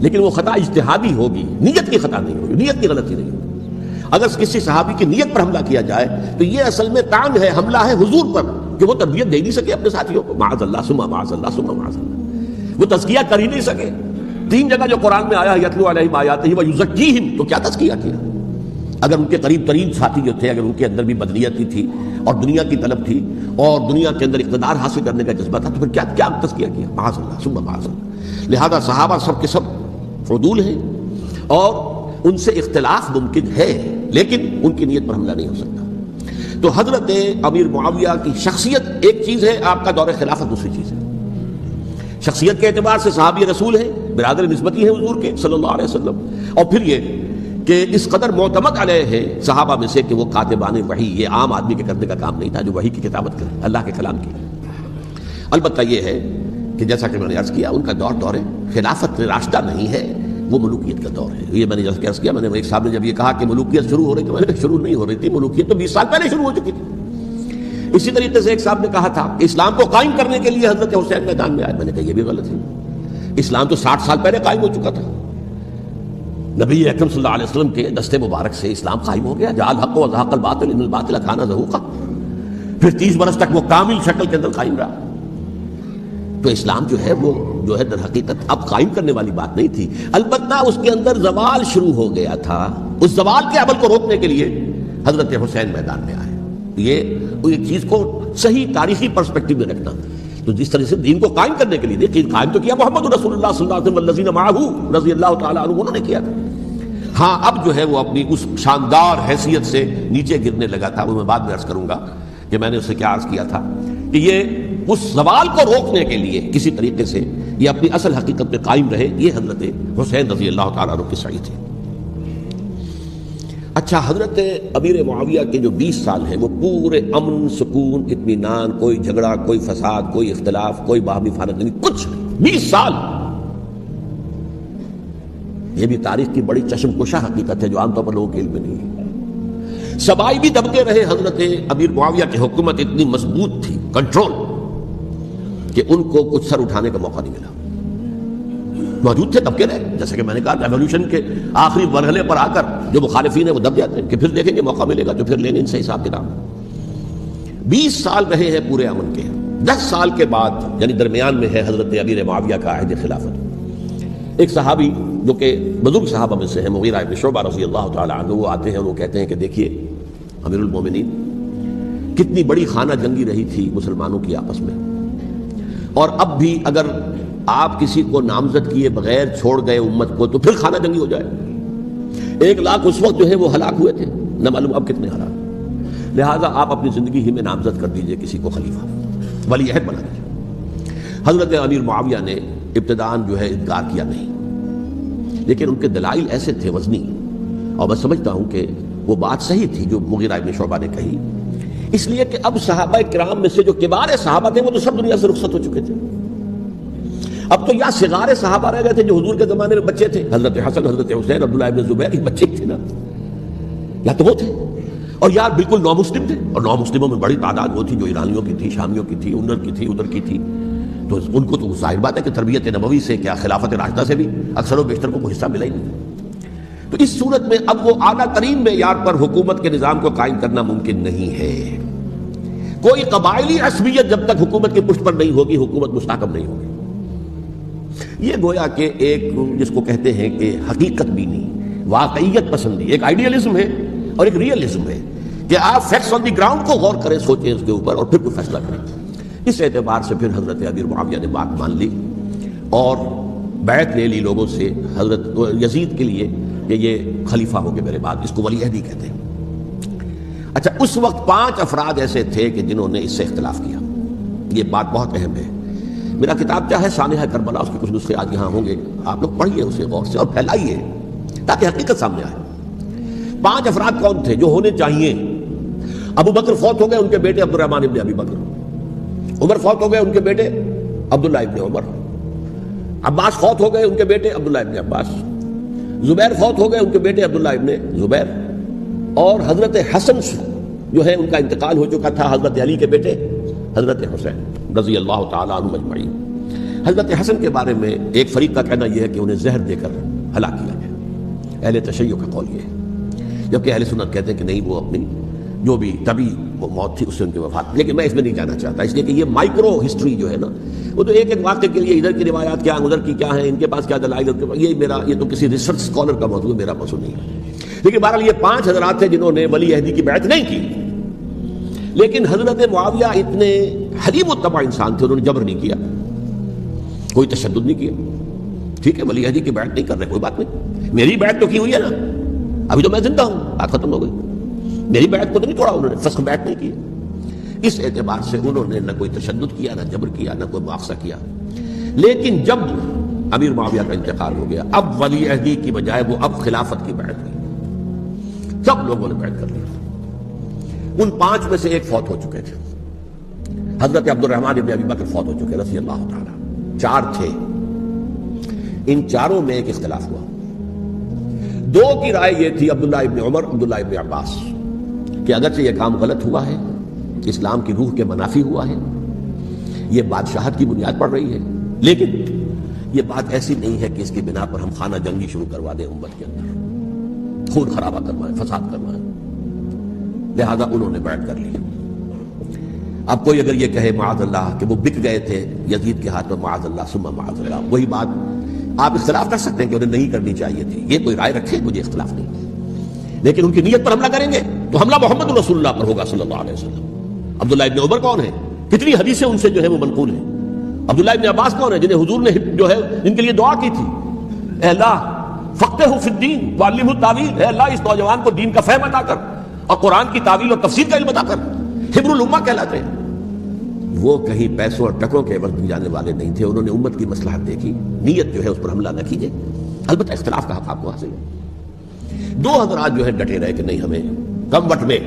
لیکن وہ خطا اجتہادی ہوگی، نیت کی خطا نہیں ہوگی، نیت کی غلطی نہیں ہوگی. اگر کسی صحابی کی نیت پر حملہ کیا جائے تو یہ اصل میں طعن ہے، حملہ ہے حضور پر کہ وہ تربیت دے نہیں سکے اپنے ساتھیوں کو، معاذ اللہ ثم معاذ اللہ ثم معاذ اللہ، وہ تزکیہ کر ہی نہیں سکے. 3 جگہ جو قرآن میں آیا یتلو علیہم آیاتہ ویزکیہم، تو کیا تزکیہ کیا؟ اگر ان کے قریب ترین ساتھی جو تھے، اگر ان کے اندر بھی بدنیتی تھی اور دنیا کی طلب تھی اور دنیا کے اندر اقتدار حاصل کرنے کا جذبہ تھا، تو پھر کیا تزکیہ کیا؟ معاذ اللہ ثم معاذ اللہ. لہذا صحابہ سب کے سب عدول ہیں اور ان سے اختلاف ممکن ہے لیکن ان کی نیت پر حملہ نہیں ہو سکتا. تو حضرت امیر معاویہ کی شخصیت ایک چیز ہے، آپ کا دور خلافت دوسری چیز ہے. شخصیت کے اعتبار سے صحابی رسول ہیں، برادر نسبتی ہیں حضور کے صلی اللہ علیہ وسلم، اور پھر یہ کہ اس قدر معتمد علیہ ہے صحابہ میں سے کہ وہ کاتبان وحی، یہ عام آدمی کے کرنے کا کام نہیں تھا جو وحی کی کتابت کرے، اللہ کے کلام کی. البتہ یہ ہے کہ جیسا کہ میں نے عرض کیا ان کا دور خلافت راشدہ نہیں ہے، وہ ملوکیت کا دور ہے. یہ میں نے جیسا کہ عرض کیا، میں نے ایک صاحب نے جب یہ کہا کہ ملوکیت شروع ہو رہی تھی، میں نے شروع نہیں ہو رہی تھی، ملوکیت تو 20 سال پہلے شروع ہو چکی تھی. اسی طریقے سے ایک صاحب نے کہا تھا کہ اسلام کو قائم کرنے کے لیے حضرت حسین میدان میں آئے. میں نے کہا یہ بھی غلط ہے، اسلام تو 60 سال پہلے قائم ہو چکا تھا. نبی اکرم صلی اللہ علیہ وسلم کے دستے مبارک سے اسلام قائم ہو گیا. جاء الحق وزهق الباطل ان الباطل كان زهوقا. پھر 30 برس تک وہ کامل شکل کے اندر قائم رہا. تو اسلام جو ہے وہ جو ہے در حقیقت اب قائم کرنے والی بات نہیں تھی، البتہ اس کے اندر زوال شروع ہو گیا تھا۔ اس زوال کے عمل کو روکنے کے لیے حضرت حسین میدان میں آئے۔ یہ ایک چیز کو صحیح تاریخی پرسپیکٹو میں رکھنا، تو جس طرح سے دین کو قائم کرنے کے لیے دیکھیے قائم تو کیا محمد رسول اللہ صلی اللہ علیہ وسلم والذین معہ رضی اللہ تعالیٰ عنہ انہوں نے کیا تھا۔ ہاں اب جو ہے وہ اپنی اس شاندار حیثیت سے نیچے گرنے لگا تھا، وہ میں بعد میں عرض کروں گا کہ میں نے اس سے کیا عرض کیا تھا کہ یہ اس زوال کو روکنے کے لیے کسی طریقے سے یہ اپنی اصل حقیقت میں قائم رہے، یہ حضرت حسین رضی اللہ تعالیٰ عنہ کی سعی تھی۔ اچھا، حضرت امیر معاویہ کے جو 20 سال ہیں وہ پورے امن، سکون، اطمینان، کوئی جھگڑا، کوئی فساد، کوئی اختلاف، کوئی باہمی فارغ نہیں، کچھ 20 سال۔ یہ بھی تاریخ کی بڑی چشم کشا حقیقت ہے جو عام طور پر لوگوں کے علم میں نہیں ہے۔ سبائی بھی دبکے رہے، حضرت امیر معاویہ کی حکومت اتنی مضبوط تھی، کنٹرول، کہ ان کو کچھ سر اٹھانے کا موقع نہیں ملا۔ موجود تھے، دبکے رہے، جیسے کہ میں نے کہا ریولیوشن کے آخری مرحلے پر آ کر جو مخالفین ہیں وہ دب جاتے ہیں کہ پھر دیکھیں گے موقع ملے گا تو پھر لیں گے ان سے حساب کتاب۔ 20 سال رہے ہیں پورے امن کے۔ 10 سال کے بعد یعنی درمیان میں ہے حضرت امیر معاویہ کا عہد خلافت۔ ایک صحابی جو کہ بزرگ صحابہ میں سے ہیں، مغیرہ ابن شعبہ رضی اللہ تعالی عنہ، وہ آتے ہیں، وہ کہتے ہیں کہ دیکھیے امیر المومنین، کتنی بڑی خانہ جنگی رہی تھی مسلمانوں کی آپس میں، اور اب بھی اگر آپ کسی کو نامزد کیے بغیر چھوڑ گئے امت کو تو پھر خانہ جنگی ہو جائے۔ 1 لاکھ اس وقت جو ہے وہ ہلاک ہوئے تھے، نہ معلوم اب کتنے ہلاک، لہٰذا آپ اپنی زندگی ہی میں نامزد کر دیجئے کسی کو خلیفہ، ولی عہد بنا دیجئے۔ حضرت امیر معاویہ نے ابتداءً جو ہے انکار کیا نہیں، لیکن ان کے دلائل ایسے تھے وزنی، اور میں سمجھتا ہوں کہ وہ بات صحیح تھی جو مغیرہ ابن شعبہ نے کہی، اس لیے کہ اب صحابہ کرام میں سے جو کبار صحابہ تھے وہ تو سب دنیا سے رخصت ہو چکے تھے۔ اب تو یا صغار صحابہ رہ گئے تھے جو حضور کے زمانے میں بچے تھے، حضرت حسن، حضرت حسین، عبداللہ ابن زبیر، ایک بچے تھے نا، یا تو وہ تھے، اور یا بالکل نو مسلم تھے، اور نو مسلموں میں بڑی تعداد وہ تھی جو ایرانیوں کی تھی، شامیوں کی تھی، ادھر کی تھی، ادھر کی تھی، تو ان کو تو ظاہر بات ہے کہ تربیت نبوی سے کیا خلافت راشدہ سے بھی اکثر و بیشتر کو حصہ ملا ہی نہیں۔ تو اس صورت میں اب وہ اعلیٰ ترین معیار پر حکومت کے نظام کو قائم کرنا ممکن نہیں ہے۔ کوئی قبائلی عصبیت جب تک حکومت کی پشت پر نہیں ہوگی، حکومت مستحکم نہیں ہوگی۔ یہ گویا کہ ایک جس کو کہتے ہیں کہ حقیقت بینی، واقعیت پسندی، ایک آئیڈیالزم ہے اور ایک ریئلزم ہے کہ آپ فیکٹس آن دی گراؤنڈ کو غور کریں، سوچیں اس کے اوپر اور پھر کوئی فیصلہ کریں۔ اس اعتبار سے پھر حضرت امیر معاویہ نے بات مان لی اور بیعت لے لی لوگوں سے حضرت یزید کے لیے کہ یہ خلیفہ ہو گئے میرے بعد، اس کو ولی عہدی کہتے ہیں۔ اچھا، اس وقت 5 افراد ایسے تھے کہ جنہوں نے اس سے اختلاف کیا، یہ بات بہت اہم ہے۔ میرا کتاب کیا ہے سانحہ کربلا، اس کے کچھ نسخے آج یہاں ہوں گے، آپ لوگ پڑھیے اسے غور سے اور پھیلائیے تاکہ حقیقت سامنے آئے۔ 5 افراد کون تھے جو ہونے چاہیے؟ ابو بکر فوت ہو گئے، ان کے بیٹے عبد الرحمن ابن ابی بکر۔ عمر فوت ہو گئے، ان کے بیٹے عبداللہ ابن عمر۔ عباس فوت ہو گئے، ان کے بیٹے عبداللہ ابن عباس۔ زبیر فوت ہو گئے، ان کے بیٹے عبداللہ ابن زبیر۔ اور حضرت حسن جو ہے ان کا انتقال ہو چکا تھا، حضرت علی کے بیٹے حضرت حسین رضی اللہ تعالیٰ عنہ اجمعین۔ حضرت حسن کے بارے میں ایک فریق کا کہنا یہ ہے کہ انہیں زہر دے کر ہلاک کیا گیا، اہل تشیع کا قول یہ ہے، جبکہ اہل سنت کہتے ہیں کہ نہیں، وہ اپنی جو بھی طبی موت تھی اس سے ان کی وفات۔ لیکن میں اس میں نہیں جانا چاہتا، اس لیے کہ یہ مائکرو ہسٹری جو ہے نا، وہ تو ایک ایک واقعے کے لیے ادھر کی روایات کیا، ادھر کی کیا ہیں، ان کے پاس کیا دلائل، یہ تو کسی ریسرچ اسکالر کا موضوع ہے، میرا موضوع نہیں ہے۔ لیکن بہرحال یہ 5 حضرات تھے جنہوں نے ولی عہدی کی بیعت نہیں کی، لیکن حضرت معاویہ اتنے حلیم الطبع انسان تھے، انہوں نے جبر نہیں کیا، کوئی تشدد نہیں کیا۔ ٹھیک ہے، ولی عہدی کی بیعت نہیں کر رہے، کوئی بات نہیں، میری بیعت تو کی ہوئی ہے نا، ابھی تو میں زندہ ہوں، بات ختم ہو گئی، میری بیعت کو تو نہیں توڑا انہوں نے، فسخ بیعت نہیں کی۔ اس اعتبار سے انہوں نے نہ کوئی تشدد کیا، نہ جبر کیا، نہ کوئی مواخذہ کیا۔ لیکن جب امیر معاویہ کا انتقال ہو گیا، اب ولی عہدی کی بجائے وہ اب خلافت کی بیعت ہوئی، سب لوگوں نے بیعت کر لی۔ ان 5 میں سے ایک فوت ہو چکے تھے، حضرت عبد الرحمن ابن ابی بکر فوت ہو چکے رضی اللہ تعالی۔ 4 تھے، ان 4 میں ایک اختلاف ہوا۔ 2 کی رائے یہ تھی، عبداللہ ابن عمر، عبداللہ ابن عباس، کہ اگرچہ یہ کام غلط ہوا ہے، اسلام کی روح کے منافی ہوا ہے، یہ بادشاہت کی بنیاد پڑ رہی ہے، لیکن یہ بات ایسی نہیں ہے کہ اس کی بنا پر ہم خانہ جنگی شروع کروا دیں امت کے اندر، خون خرابہ کروائیں، فساد کروائیں۔ لہذا انہوں نے بیعت کر لی۔ اب کوئی اگر یہ کہے معاذ اللہ کہ وہ بک گئے تھے یزید کے ہاتھ میں، معاذ اللہ ثم معاذ اللہ، وہی بات آپ اختلاف کر سکتے ہیں کہ انہیں نہیں کرنی چاہیے تھی، یہ کوئی رائے رکھے، مجھے اختلاف نہیں، لیکن ان کی نیت پر حملہ کریں گے تو حملہ محمد رسول اللہ پر ہوگا صلی اللہ علیہ وسلم۔ عبداللہ ابن عمر کون ہے؟ کتنی حدیثیں ان سے جو ہے وہ منقول ہیں۔ عبداللہ ابن عباس کون ہے؟ جنہیں حضور نے جو ہے جن کے لیے دعا کی تھی، اے اللہ فقہہ فی الدین وعلمہ التاویل، اے اللہ اس نوجوان کو دین کا فہم عطا کر اور قرآن کی تعویل اور تفسیر کا علم عطا کر۔ حبر الامہ کہلاتے ہیں۔ وہ کہیں پیسوں اور ٹکوں کے عوض بھی جانے والے نہیں تھے، انہوں نے امت کی مصلحت دیکھی، نیت جو ہے اس پر حملہ نہ کیجیے، البتہ اختلاف کا حق آپ کو حاصل ہے۔ دو حضرات جو ہے ڈٹے رہے کہ نہیں، ہمیں کم وقت میں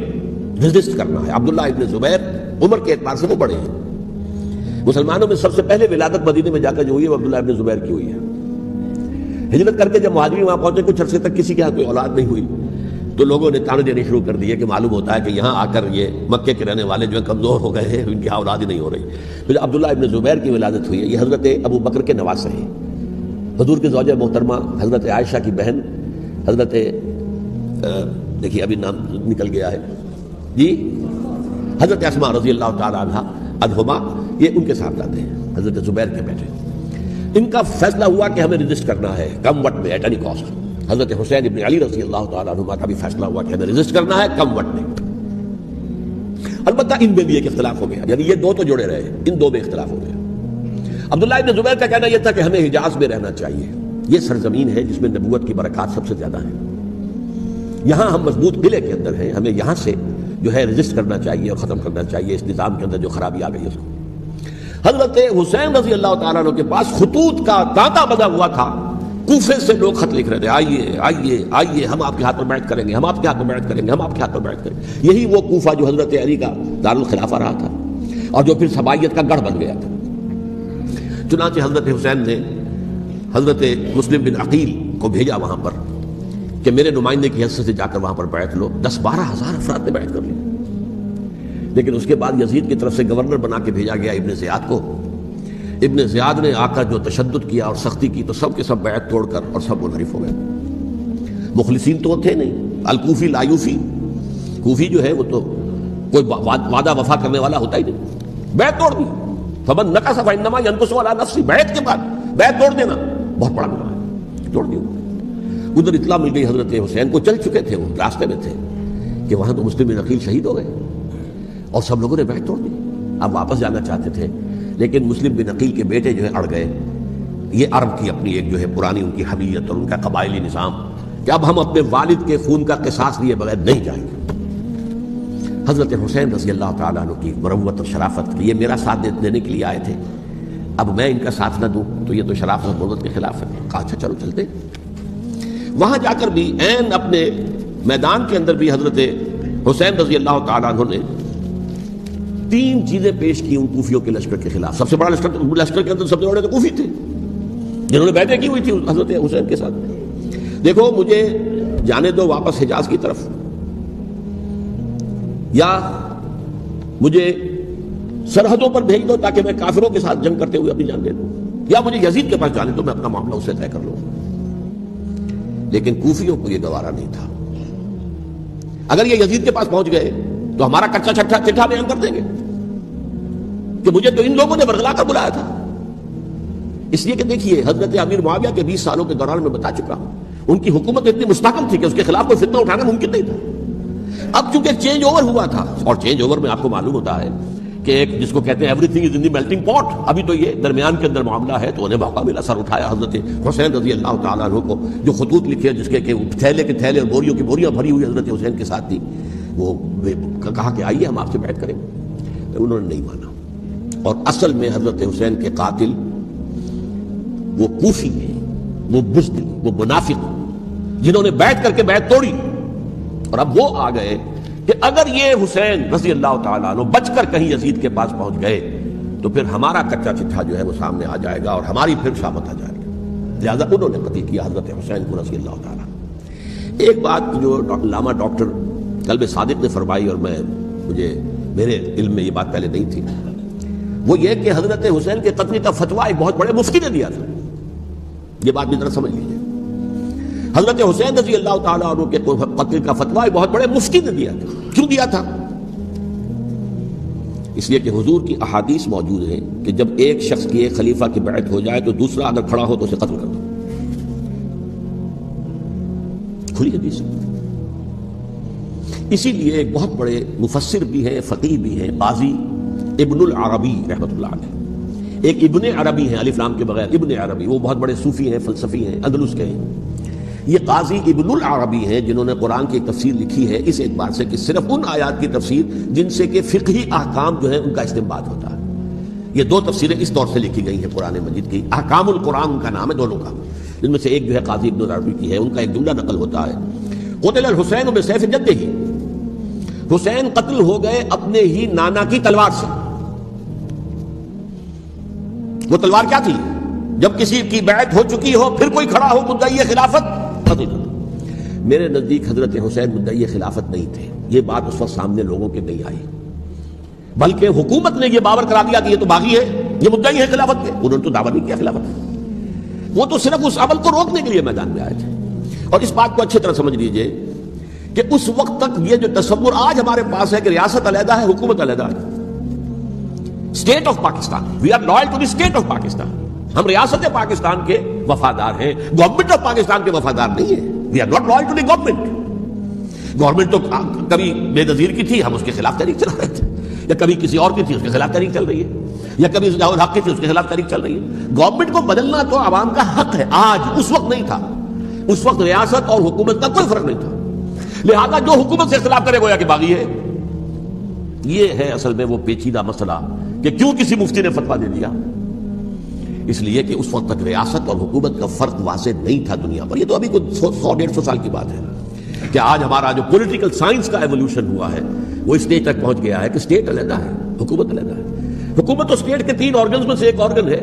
ریزسٹ کرنا ہے۔ عبداللہ ابن زبیر عمر کے اعتبار سے وہ بڑے ہیں، مسلمانوں میں سب سے پہلے ولادت مدینے میں جا کر جو ہوئی ہے وہ عبداللہ ابن زبیر کی ہوئی ہے۔ ہجرت کر کے جب مہاجرین وہاں پہنچے، کچھ عرصے تک کسی کے ہاں کوئی اولاد نہیں ہوئی، تو لوگوں نے تانے دینے شروع کر دیے کہ معلوم ہوتا ہے کہ یہاں آ کر یہ مکے کے رہنے والے جو ہے کمزور ہو گئے ہیں، ان کی اولاد ہی نہیں ہو رہی۔ پھر عبداللہ ابن زبیر کی ولادت ہوئی ہے، یہ حضرت ابو بکر کے نواسے ہیں، حضور کی زوجہ محترمہ حضرت عائشہ کی بہن حضرت دیکھیے ابھی نام نکل گیا ہے جی، حضرت اسماء رضی اللہ تعالی عنہما، یہ ان کے ساتھ آتے ہیں، حضرت زبیر کے بیٹے۔ ان کا فیصلہ ہوا کہ ہمیں رجسٹ کرنا ہے کم وقت میں، ایٹ اینی کاسٹ۔ حضرت حسین ابن علی رضی اللہ تعالیٰ عنہما کا بھی فیصلہ ہوا کہ ہمیں رجسٹ کرنا ہے کم وقت میں۔ البتہ ان میں بھی ایک اختلاف ہو گیا، یعنی یہ دو تو جڑے رہے، ان دو میں اختلاف ہو گیا۔ عبداللہ ابن زبیر کا کہنا یہ تھا کہ ہمیں حجاز میں رہنا چاہیے، یہ سرزمین ہے جس میں نبوت کی برکات سب سے زیادہ ہیں، یہاں ہم مضبوط قلعے کے اندر ہیں، ہمیں یہاں سے جو ہے رجسٹ کرنا چاہیے اور ختم کرنا چاہیے اس نظام کے اندر جو خرابی آ گئی ہے اس کو۔ حضرت حسین رضی اللہ تعالیٰ عنہ کے پاس خطوط کا تانتا بنا ہوا تھا، کوفے سے لوگ خط لکھ رہے تھے، آئیے آئیے آئیے، ہم آپ کے ہاتھ پر بیعت کریں گے، ہم آپ کے ہاتھ پر بیعت کریں گے، ہم آپ کے ہاتھ پر بیعت کریں گے۔ یہی وہ کوفہ جو حضرت علی کا دارالخلافہ رہا تھا اور جو پھر سبائیت کا گڑھ بن گیا تھا۔ چنانچہ حضرت حسین نے حضرت مسلم بن عقیل کو بھیجا وہاں پر کہ میرے نمائندے کی حیثیت سے جا کر وہاں پر بیعت لو۔ 10-12 ہزار افراد نے بیعت کر لی، لیکن اس کے بعد یزید کی طرف سے گورنر بنا کے بھیجا گیا ابن زیاد کو۔ ابن زیاد نے آ کر جو تشدد کیا اور سختی کی تو سب کے سب بیعت توڑ کر اور سب منحرف ہو گئے۔ مخلصین تو تھے نہیں، الکوفی لایوفی، کوفی جو ہے وہ تو کوئی وعدہ وفا کرنے والا ہوتا ہی نہیں، بیعت توڑ دی۔ فمن نقص فانما ينقص على نفسه، بیعت کے بعد بیعت توڑ دینا بہت بڑا گناہ ہے، توڑ دی۔ ادھر اطلاع مل گئی حضرت حسین کو، چل چکے تھے، وہ راستے میں تھے کہ وہاں تو مسلم بن عقیل شہید ہو گئے اور سب لوگوں نے بیعت توڑ دی۔ اب واپس جانا چاہتے تھے لیکن مسلم بن عقیل کے بیٹے جو ہے اڑ گئے۔ یہ عرب کی اپنی ایک جو ہے پرانی ان کی حمیت اور ان کا قبائلی نظام کہ اب ہم اپنے والد کے خون کا قصاص لیے بغیر نہیں جائیں گے۔ حضرت حسین رضی اللہ تعالیٰ عنہ کی مروت اور شرافت، یہ میرا ساتھ دینے کے لیے آئے تھے، اب میں ان کا ساتھ نہ دوں تو یہ تو شرافت اور مروت کے خلاف ہے۔ کہا اچھا چلو چلتے۔ وہاں جا کر بھی عین اپنے میدان کے اندر بھی حضرت حسین رضی اللہ تعالیٰ عنہ نے 3 چیزیں پیش کی ان کوفیوں کے لشکر کے خلاف۔ سب سے بڑا لشکر کے اندر سب سے بڑے تو کوفی تھے جنہوں نے بیعتیں کی ہوئی تھی حضرت حسین کے ساتھ۔ دیکھو مجھے جانے دو واپس حجاز کی طرف، یا مجھے سرحدوں پر بھیج دو تاکہ میں کافروں کے ساتھ جنگ کرتے ہوئے اپنی جان دے دوں، یا مجھے یزید کے پاس جانے دو، میں اپنا معاملہ اس سے طے کر لوں۔ لیکن کوفیوں کو یہ گوارا نہیں تھا۔ اگر یہ یزید کے پاس پہنچ گئے تو ہمارا کچا چٹھا بیان کر دیں گے کہ مجھے تو ان لوگوں نے برگلا کر بلایا تھا۔ اس لیے کہ دیکھیے حضرت امیر معاویہ کے 20 سالوں کے دوران میں بتا چکا ہوں، ان کی حکومت اتنی مستحکم تھی کہ اس کے خلاف کوئی فتنہ اٹھانا ممکن نہیں تھا۔ اب چونکہ چینج اوور ہوا تھا، اور چینج اوور میں آپ کو معلوم ہوتا ہے کہ ایک جس کو کہتے ہیں every thing is in the melting پاٹ، ابھی تو یہ درمیان کے اندر معاملہ ہے، تو انہیں موقع ملا، سر اٹھایا حضرت حسین رضی اللہ تعالیٰ عنہ کو، جو خطوط لکھے جس کے کہ تھیلے کے تھیلے اور بوریوں کی بوریاں بھری ہوئی حضرت حسین کے ساتھ تھی، وہ کہا کہ آئیے ہم آپ سے بیعت کریں گے۔ انہوں نے نہیں مانا، اور اصل میں حضرت حسین کے قاتل وہ کوفی ہیں، وہ بزدل، وہ منافق جنہوں نے بیعت کر کے بیعت توڑی، اور اب وہ آ گئے کہ اگر یہ حسین رضی اللہ تعالیٰ عنہ بچ کر کہیں یزید کے پاس پہنچ گئے تو پھر ہمارا کچا چٹھا جو ہے وہ سامنے آ جائے گا اور ہماری پھر شامت آ جائے گی، لہذا انہوں نے قتل کیا حضرت حسین کو رضی اللہ تعالیٰ۔ ایک بات جو علامہ ڈاکٹر قلب صادق نے فرمائی، اور مجھے میرے علم میں یہ بات پہلے نہیں تھی، وہ یہ کہ حضرت حسین کے قتل کا فتویٰ ایک بہت بڑے مفتی نے دیا تھا۔ یہ بات بھی ذرا سمجھ لیجیے، حضرت حسین رضی اللہ تعالیٰ عنہ کے قتل کا فتویٰ بہت بڑے مفتی نے دیا تھا۔ کیوں دیا تھا؟ اس لیے کہ حضور کی احادیث موجود ہیں کہ جب ایک شخص کی ایک خلیفہ کی بیعت ہو جائے تو دوسرا اگر کھڑا ہو تو اسے قتل کر دو. کھلی حدیث. اسی لیے ایک بہت بڑے مفسر بھی ہیں، فقیہ بھی ہیں، قاضی ابن العربی رحمۃ اللہ علیہ. ایک ابن عربی ہیں الف لام کے بغیر، ابن عربی، وہ بہت بڑے صوفی ہیں، فلسفی ہیں، اندلس کے ہیں. یہ قاضی ابن العربی ہیں جنہوں نے قرآن کی ایک تفسیر لکھی ہے اس اعتبار سے کہ صرف ان آیات کی تفسیر جن سے کہ فقہی احکام جو ہیں ان کا استنباط ہوتا ہے. یہ دو تفسیریں اس طور سے لکھی گئی ہیں قرآن مجید کی. احکام القرآن ان کا نام ہے دونوں کا. جن میں سے ایک جو ہے قاضی ابن العربی کی ہے. ان کا ایک جملہ نقل ہوتا ہے، قتل الحسین بسیف جدہ، حسین قتل ہو گئے اپنے ہی نانا کی تلوار سے. وہ تلوار کیا تھی؟ جب کسی کی بیعت ہو چکی ہو پھر کوئی کھڑا ہو مدعی خلافت قتل کر دو. میرے نزدیک حضرت حسین مدعی خلافت نہیں تھے. یہ بات اس وقت سامنے لوگوں کے نہیں آئی، بلکہ حکومت نے یہ باور کرا دیا کہ یہ تو باغی ہے، یہ مدعی ہے خلافت کے. انہوں نے تو دعویٰ نہیں کیا خلافت، وہ تو صرف اس عمل کو روکنے کے لیے میدان میں آئے تھے. اور اس بات کو اچھی طرح سمجھ لیجئے کہ اس وقت تک یہ جو تصور آج ہمارے پاس ہے کہ ریاست علیحدہ ہے، حکومت علیحدہ ہے. State of Pakistan, we are loyal to the state of Pakistan. ہم ریاست پاکستان کے وفادار ہیں، گورنمنٹ آف پاکستان کے وفادار نہیں ہے. We are not loyal to the government. Government تو کبھی بے نظیر کی تھی، ہم اس کے خلاف تحریک چلا رہے تھے، یا کبھی کسی اور کی تھی اس کے خلاف تحریک چل رہی ہے، یا کبھی ضیاء الحق کی تھی اس کے خلاف تحریک چل رہی ہے. گورنمنٹ کو بدلنا تو عوام کا حق ہے آج، اس وقت نہیں تھا. اس وقت ریاست اور حکومت کا کوئی فرق نہیں تھا. لہذا جو حکومت سے اختلاف کرے گویا کہ باغی ہے. یہ ہے اصل میں وہ پیچیدہ مسئلہ کہ کیوں کسی مفتی نے فتویٰ دے دیا. اس لیے کہ اس وقت تک ریاست اور حکومت کا فرق واضح نہیں تھا دنیا پر. یہ تو ابھی کچھ 100-150 سال کی بات ہے کہ آج ہمارا جو پولیٹیکل سائنس کا ایولیوشن ہوا ہے وہ اس اسٹیج تک پہنچ گیا ہے کہ اسٹیٹ علیحدہ ہے، حکومت علیحدہ ہے. حکومت تو اسٹیٹ کے 3 آرگنز میں سے ایک آرگن ہے.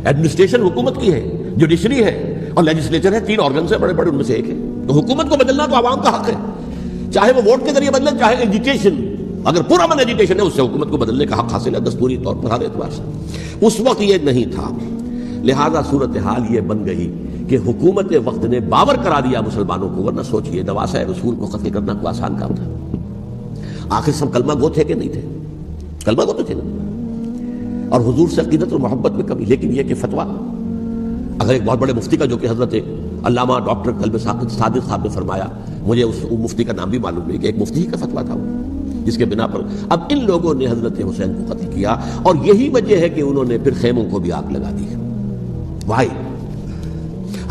ایڈمنسٹریشن حکومت کی ہے، جوڈیشری ہے اور لیجسلیچر ہے. 3 آرگنز ہیں بڑے بڑے، ان میں سے ایک ہے. تو حکومت کو بدلنا تو عوام کا حق ہے، چاہے وہ ووٹ کے ذریعے بدلے چاہے ایجیٹیشن. اگر پورا من ایجیٹیشن ہے اس سے حکومت کو بدلنے کا حق حاصل ہے دستوری طور پر ہر اعتبار سے. اس وقت یہ نہیں تھا. لہذا صورتحال یہ بن گئی کہ حکومت وقت نے باور کرا دیا مسلمانوں کو. ورنہ سوچئے نواسۂ رسول کو قتل کرنا کوئی آسان کام تھا. آخر سب کلمہ گو تھے کہ نہیں تھے؟ کلمہ گو تو تھے نا، اور حضور سے عقیدت اور محبت میں کمی. لیکن یہ کہ فتویٰ اگر ایک بہت بڑے مفتی کا، جو کہ حضرت علامہ ڈاکٹر قلب صادق صاحب نے فرمایا، مجھے اس مفتی کا نام بھی معلوم نہیں، کہ ایک مفتی کا فتویٰ تھا وہ، جس کے بنا پر اب ان لوگوں نے حضرت حسین کو قتل کیا. اور یہی وجہ ہے کہ انہوں نے پھر خیموں کو بھی آگ لگا دی. وائی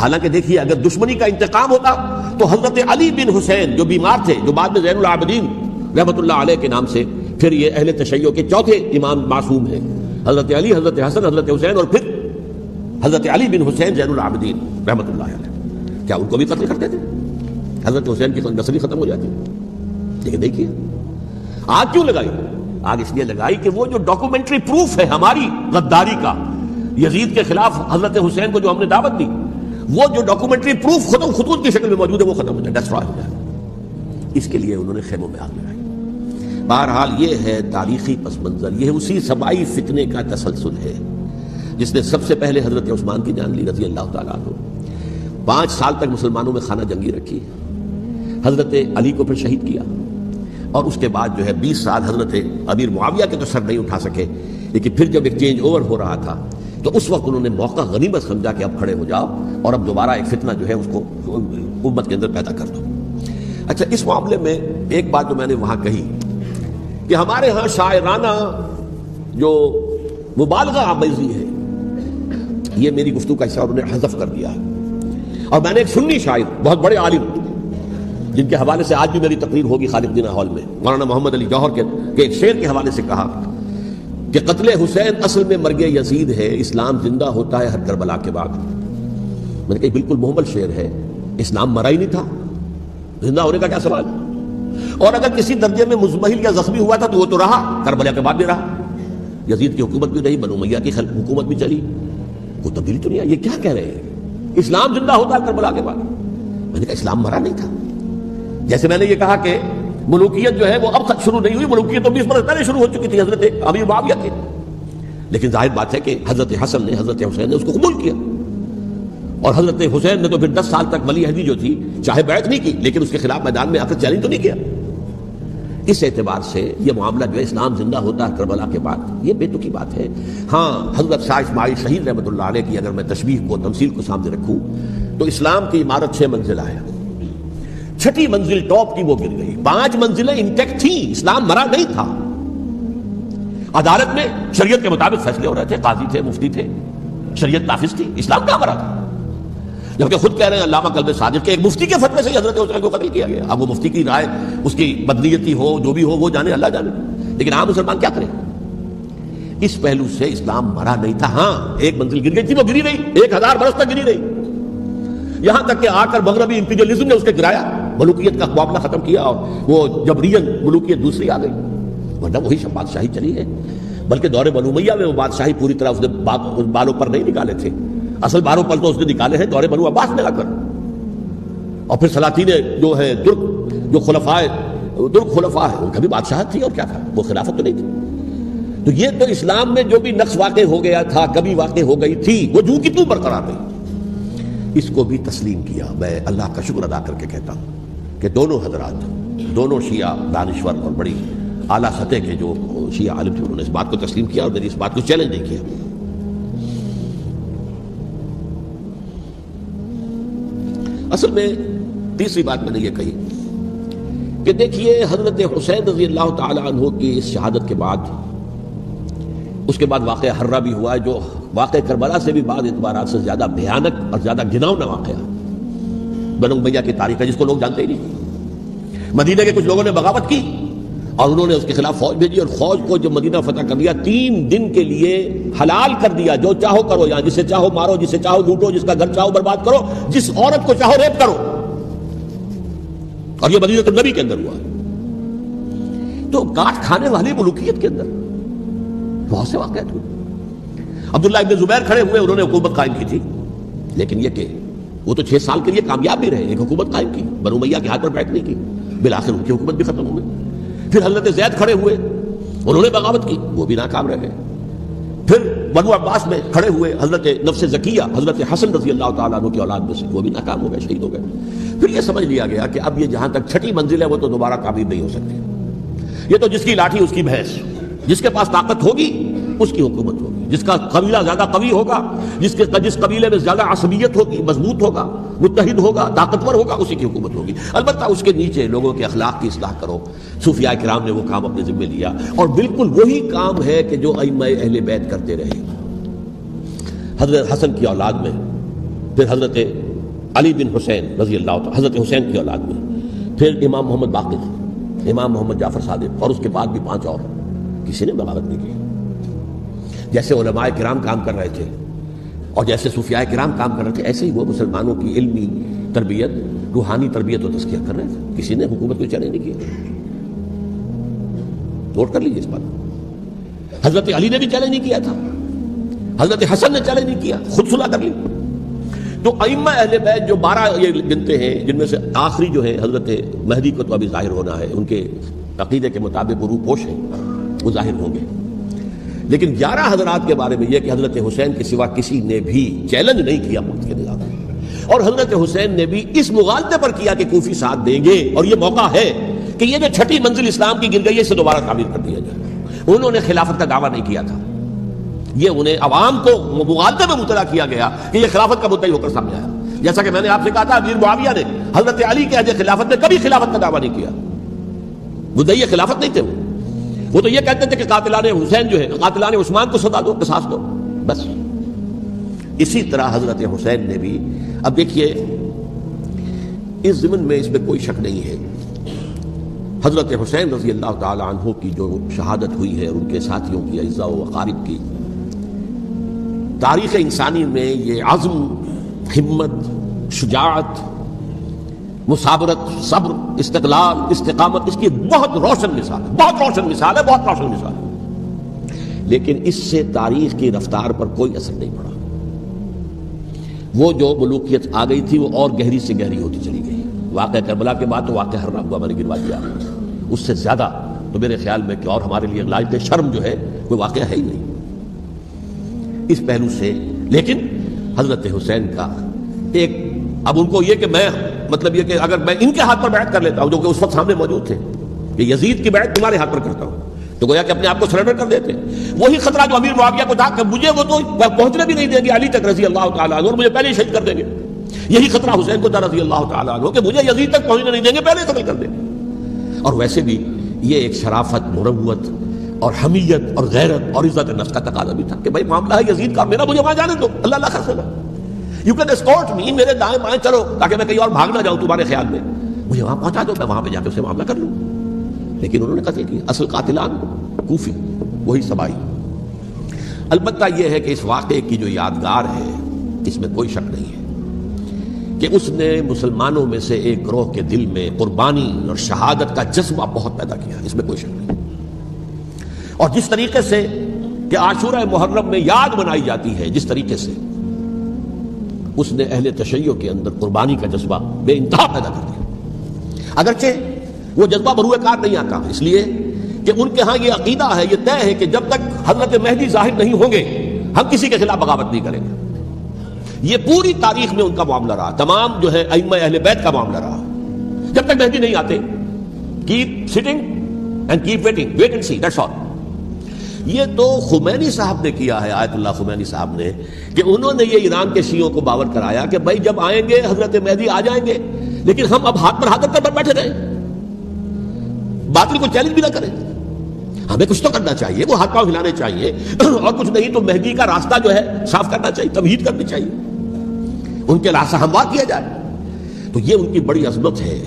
حالانکہ دیکھیے اگر دشمنی کا انتقام ہوتا تو حضرت علی بن حسین جو بیمار تھے، جو بعد میں زین العابدین رحمۃ اللہ علیہ کے نام سے پھر یہ اہل تشیع کے چوتھے امام معصوم ہیں، حضرت علی، حضرت حسن، حضرت حسین اور پھر حضرت علی بن حسین زین العابدین رحمۃ اللہ علیہ، کیا ان کو بھی قتل کرتے تھے؟ حضرت حسین کی نسل ختم ہو جاتی. لیکن دیکھیے آگ کیوں لگائی؟ آگ اس لیے لگائی کہ وہ جو ڈاکومنٹری پروف ہے ہماری غداری کا یزید کے خلاف حضرت حسین کو جو ہم نے دعوت دی، وہ جو ڈاکومنٹری پروف خطوط کی شکل میں موجود ہے وہ ختم ہو جائے، ڈسٹرائے ہو جائے. اس کے لیے انہوں نے خیموں میں آگ لگائی. بہرحال یہ ہے تاریخی پس منظر. یہ اسی سبائی فتنے کا تسلسل ہے جس نے سب سے پہلے حضرت عثمان کی جان لی رضی اللہ تعالیٰ عنہ. 5 سال تک مسلمانوں میں خانہ جنگی رکھی، حضرت علی کو پھر شہید کیا، اور اس کے بعد جو ہے 20 سال حضرت امیر معاویہ کے تو سر نہیں اٹھا سکے. لیکن پھر جب ایک چینج اوور ہو رہا تھا تو اس وقت انہوں نے موقع غنیمت سمجھا کہ اب کھڑے ہو جاؤ اور اب دوبارہ ایک فتنہ جو ہے اس کو امت کے اندر پیدا کر دو. اچھا، اس معاملے میں ایک بات جو میں نے وہاں کہی کہ ہمارے ہاں شاعرانہ جو مبالغہ آمیزی ہے، یہ میری گفتگو کا حصہ انہوں نے حذف کر دیا ہے. اور میں نے ایک سنی شاعر، بہت بڑے عالم، جن کے حوالے سے آج بھی میری تقریر ہوگی خالق جناح ہال میں، مولانا محمد علی جوہر کے ایک شعر کے حوالے سے کہا کہ قتل حسین اصل میں مرگ یزید ہے، اسلام زندہ ہوتا ہے ہر کربلا کے بعد. میں نے کہا بالکل محمل شعر ہے. اسلام مرا ہی نہیں تھا، زندہ ہونے کا کیا سوال؟ اور اگر کسی درجے میں مزمحل یا زخمی ہوا تھا تو وہ تو رہا، کربلا کے بعد بھی رہا. یزید کی حکومت بھی رہی، بنو امیہ کی حکومت بھی چلی، کوئی تبدیلی تو نہیں آئی. یہ کیا کہہ رہے ہیں؟ اسلام زندہ ہوتا ہے کربلا کے بعد. میں نے کہا اسلام مرا نہیں تھا. جیسے میں نے یہ کہا کہ ملوکیت جو ہے وہ اب تک شروع نہیں ہوئی، ملوکیت تو 20 برس پہلے شروع ہو چکی تھی حضرت امیر معاویہ کے. لیکن ظاہر بات ہے کہ حضرت حسن نے، حضرت حسین نے اس کو قبول کیا، اور حضرت حسین نے تو پھر 10 سال تک ولی عہدی جو تھی چاہے بیعت نہیں کی لیکن اس کے خلاف میدان میں آ کر چیلنج تو نہیں کیا. اس اعتبار سے یہ معاملہ جو ہے اسلام زندہ ہوتا ہے کربلا کے بعد، یہ بے تکی بات ہے۔ ہاں حضرت شاہ اسماعیل شہید رحمۃ اللہ علیہ کی اگر میں تشبیہ کو تمثیل کو سامنے رکھوں تو اسلام کی عمارت 6 منزلہ ہے، 6ٹھی منزل ٹاپ کی وہ گر گئی، 5 منزلیں انٹیکٹ تھیں، اسلام مرا نہیں تھا۔ عدالت میں شریعت کے مطابق فیصلے ہو رہے تھے، قاضی تھے، مفتی تھے، شریعت نافذ تھی، اسلام کہاں مرا تھا؟ جبکہ خود کہہ رہے ہیں علامہ قلب صادق کے ایک مفتی کے فتوے سے حضرت حسین کو قتل کیا گیا۔ اب وہ مفتی کی رائے اس کی بدنیتی ہو جو بھی ہو وہ جانے، اللہ جانے، لیکن عام مسلمان کیا کریں؟ اس پہلو سے اسلام مرا نہیں تھا۔ ہاں ایک منزل گر گئی تھی، وہ گری رہی، 1000 برس تک گری رہی، یہاں تک کہ آ کر مغربی امپیریلزم نے اس کے گرایا، ملوکیت کا معاملہ ختم کیا اور وہ جبرین ملوکیت دوسری آ گئی، ورنہ وہی سب بادشاہی چلی ہے۔ بلکہ دور بنو امیہ میں وہ بادشاہی پوری طرح اس نے بالوں پر نہیں نکالے تھے، اصل بالوں پر تو اس نے نکالے ہیں دور بنو عباس میں آ کر، اور پھر سلاطین جو ہے جو خلفاء ہے ان کا بھی بادشاہت تھی، اور کیا تھا، وہ خلافت تو نہیں تھی۔ تو یہ تو اسلام میں جو بھی نقص واقع ہو گیا تھا، کبھی واقع ہو گئی تھی، وہ جو کی تو برقرار رہی، اس کو بھی تسلیم کیا۔ میں اللہ کا شکر ادا کر کے کہتا ہوں کہ دونوں حضرات، دونوں شیعہ دانشور اور بڑی اعلیٰ سطح کے جو شیعہ عالم تھے، انہوں نے اس بات کو تسلیم کیا اور میری اس بات کو چیلنج نہیں کیا۔ اصل میں تیسری بات میں نے یہ کہی کہ دیکھیے حضرت حسین رضی اللہ تعالی عنہ کی اس شہادت کے بعد، اس کے بعد واقعہ حرہ بھی ہوا ہے، جو واقعہ کربلا سے بھی بعض اعتبارات سے زیادہ بھیانک اور زیادہ گھناؤنا واقعہ بنو امیہ کی تاریخ ہے، جس کو لوگ جانتے ہی نہیں۔ مدینہ کے کچھ لوگوں نے بغاوت کی اور انہوں نے اس کے خلاف فوج بھیجی، اور فوج کو جب مدینہ فتح کر لیا 3 دن کے لیے حلال کر دیا، جو چاہو کرو، یہاں جسے چاہو مارو، جسے چاہو لوٹو، جس کا گھر چاہو برباد کرو، جس عورت کو چاہو ریپ کرو، اور یہ مدینہ النبی کے اندر ہوا۔ تو کاٹ کھانے والی ملوکیت کے اندر بہت سے واقعات ہوئے۔ عبداللہ ابن زبیر کھڑے ہوئے، انہوں نے حکومت قائم کی تھی، لیکن یہ کہ وہ تو 6 سال کے لیے کامیاب بھی رہے، ایک حکومت قائم کی، بنو امیہ کے ہاتھ پر بیٹھ نہیں کی، بالآخر ان کی حکومت بھی ختم ہو گئی۔ پھر حضرت زید کھڑے ہوئے، انہوں نے بغاوت کی، وہ بھی ناکام رہے۔ پھر بنو عباس میں کھڑے ہوئے حضرت نفس زکیہ، حضرت حسن رضی اللہ تعالیٰ عنہ کی اولاد میں سے، وہ بھی ناکام ہو گئے، شہید ہو گئے۔ پھر یہ سمجھ لیا گیا کہ اب یہ جہاں تک 6ٹھی منزل ہے وہ تو دوبارہ تعمیر نہیں ہو سکتی، یہ تو جس کی لاٹھی اس کی بھینس، جس کے پاس طاقت ہوگی اس کی حکومت ہوگی، جس کا قبیلہ زیادہ قوی ہوگا، جس قبیلے میں زیادہ عصبیت ہوگی، مضبوط ہوگا، متحد ہوگا، طاقتور ہوگا، اسی کی حکومت ہوگی۔ البتہ اس کے نیچے لوگوں کے اخلاق کی اصلاح کرو۔ صوفیاء کرام نے وہ کام اپنے ذمہ لیا، اور بالکل وہی کام ہے کہ جو ائمہ اہل بیت کرتے رہے۔ حضرت حسن کی اولاد میں، پھر حضرت علی بن حسین رضی اللہ تعالیٰ، حضرت حسین کی اولاد میں، پھر امام محمد باقر، امام محمد جعفر صادق، اور اس کے بعد بھی 5 اور، کسی نے بغاوت نہیں کی۔ جیسے علماء کرام کام کر رہے تھے اور جیسے صوفیاء کرام کام کر رہے تھے، ایسے ہی وہ مسلمانوں کی علمی تربیت، روحانی تربیت و تزکیہ کر رہے تھے، کسی نے حکومت کو چیلنج نہیں کیا۔ نوٹ کر لیجیے اس بات، حضرت علی نے بھی چیلنج نہیں کیا تھا، حضرت حسن نے چیلنج نہیں کیا، خود صلح کر لی۔ تو ائمہ اہل بیت جو 12 یہ گنتے ہیں، جن میں سے آخری جو ہے حضرت مہدی کو تو ابھی ظاہر ہونا ہے، ان کے عقیدے کے مطابق وہ روح پوش ہیں، وہ ظاہر ہوں گے، لیکن 11 حضرات کے بارے میں یہ کہ حضرت حسین کے سوا کسی نے بھی چیلنج نہیں کیا ملک کے نظام میں، اور حضرت حسین نے بھی اس مغالطے پر کیا کہ کوفی ساتھ دیں گے، اور یہ موقع ہے کہ یہ جو 6ٹھی منزل اسلام کی گر گئی ہے، اسے دوبارہ تعمیر کر دیا جائے۔ انہوں نے خلافت کا دعویٰ نہیں کیا تھا، یہ انہیں عوام کو مغالطے میں مبتلا کیا گیا کہ یہ خلافت کا مدعی ہو کر سامنے آیا۔ جیسا کہ میں نے آپ سے کہا تھا، امیر معاویہ نے حضرت علی کے عہد خلافت میں کبھی خلافت کا دعویٰ نہیں کیا، مدعی خلافت نہیں تھے وہ تو یہ کہتے تھے کہ قاتلان حسین جو ہے، قاتلان عثمان کو سزا دو، قصاص دو، بس۔ اسی طرح حضرت حسین نے بھی، اب دیکھیے اس ضمن میں اس میں کوئی شک نہیں ہے، حضرت حسین رضی اللہ تعالی عنہ کی جو شہادت ہوئی ہے، ان کے ساتھیوں کی، اعزاء و اقارب کی، تاریخ انسانی میں یہ عزم، ہمت، شجاعت، مثابرت، صبر، استقلال، استقامت، اس کی بہت روشن مثال ہے، بہت روشن مثال ہے، بہت روشن مثال ہے۔ لیکن اس سے تاریخ کی رفتار پر کوئی اثر نہیں پڑا۔ وہ جو ملوکیت آ گئی تھی وہ اور گہری سے گہری ہوتی چلی گئی۔ واقعہ کربلا کے بعد تو واقعہ حرہ ہوا، میں نے گنوا دیا، اس سے زیادہ تو میرے خیال میں کہ اور ہمارے لیے لائق شرم جو ہے کوئی واقعہ ہے ہی نہیں اس پہلو سے۔ لیکن حضرت حسین کا ایک، اب ان کو یہ کہ میں، مطلب یہ کہ اگر میں ان کے ہاتھ پر بیعت کر لیتا ہوں، جو کہ اس وقت سامنے موجود تھے، کہ یزید کی بیعت تمہارے ہاتھ پر کرتا ہوں، تو گویا کہ اپنے آپ کو سرنڈر کر دیتے. وہی خطرہ جو امیر معاویہ کو تھا کہ مجھے وہ تو پہنچنے بھی نہیں دیں گے علی تک رضی اللہ تعالیٰ عنہ اور مجھے پہلے ہی شہید کر دیں گے. یہی خطرہ حسین کو تھا رضی اللہ تعالیٰ عنہ کہ مجھے یزید تک پہنچنے نہیں دیں گے، پہلے قتل کر دیں گے. اور ویسے بھی یہ ایک شرافت، مروت اور حمیت اور غیرت اور عزت نفس کا تقاضا بھی تھا کہ بھائی معاملہ ہے یزید کا، میرا مجھے وہاں جانے دو، اللہ اللہ خیر سے. یو کین اسکورٹ می، میرے دائیں بائیں چلو تاکہ میں کہیں اور بھاگ نہ جاؤں تمہارے خیال میں، مجھے وہاں پہنچا دو، میں وہاں پہ جا کے اسے معاملہ کر لوں. لیکن انہوں نے قتل کیا. اصل قاتلان کوفی، وہی سبائی. البتہ یہ ہے کہ اس واقعے کی جو یادگار ہے اس میں کوئی شک نہیں ہے کہ اس نے مسلمانوں میں سے ایک گروہ کے دل میں قربانی اور شہادت کا جذبہ بہت پیدا کیا، اس میں کوئی شک نہیں. اور جس طریقے سے کہ عاشورہ محرم میں یاد منائی جاتی ہے، جس طریقے سے اس نے اہل تشیع کے اندر قربانی کا جذبہ بے انتہا پیدا کر دیا. اگرچہ وہ جذبہ بروئے کار نہیں آتا، اس لیے کہ ان کے ہاں یہ عقیدہ ہے، یہ طے ہے کہ جب تک حضرت مہدی ظاہر نہیں ہوں گے ہم کسی کے خلاف بغاوت نہیں کریں گے. یہ پوری تاریخ میں ان کا معاملہ رہا، تمام جو ہے ائمہ اہل بیت کا معاملہ رہا. جب تک مہدی نہیں آتے keep sitting and keep waiting, wait and see, that's all. یہ تو خمینی صاحب نے کیا ہے، آیت اللہ خمینی صاحب نے، کہ انہوں نے یہ ایران کے شیعوں کو باور کرایا کہ بھائی جب آئیں گے حضرت مہدی آ جائیں گے، لیکن ہم اب ہاتھ پر ہاتھ رکھ کر بیٹھے رہیں، باطل کو چیلنج بھی نہ کریں. ہمیں کچھ تو کرنا چاہیے، وہ ہاتھ پاؤں ہلانے چاہیے، اور کچھ نہیں تو مہدی کا راستہ جو ہے صاف کرنا چاہیے، تمہید کرنی چاہیے، ان کے راستہ ہموار کیا جائے. تو یہ ان کی بڑی عظمت ہے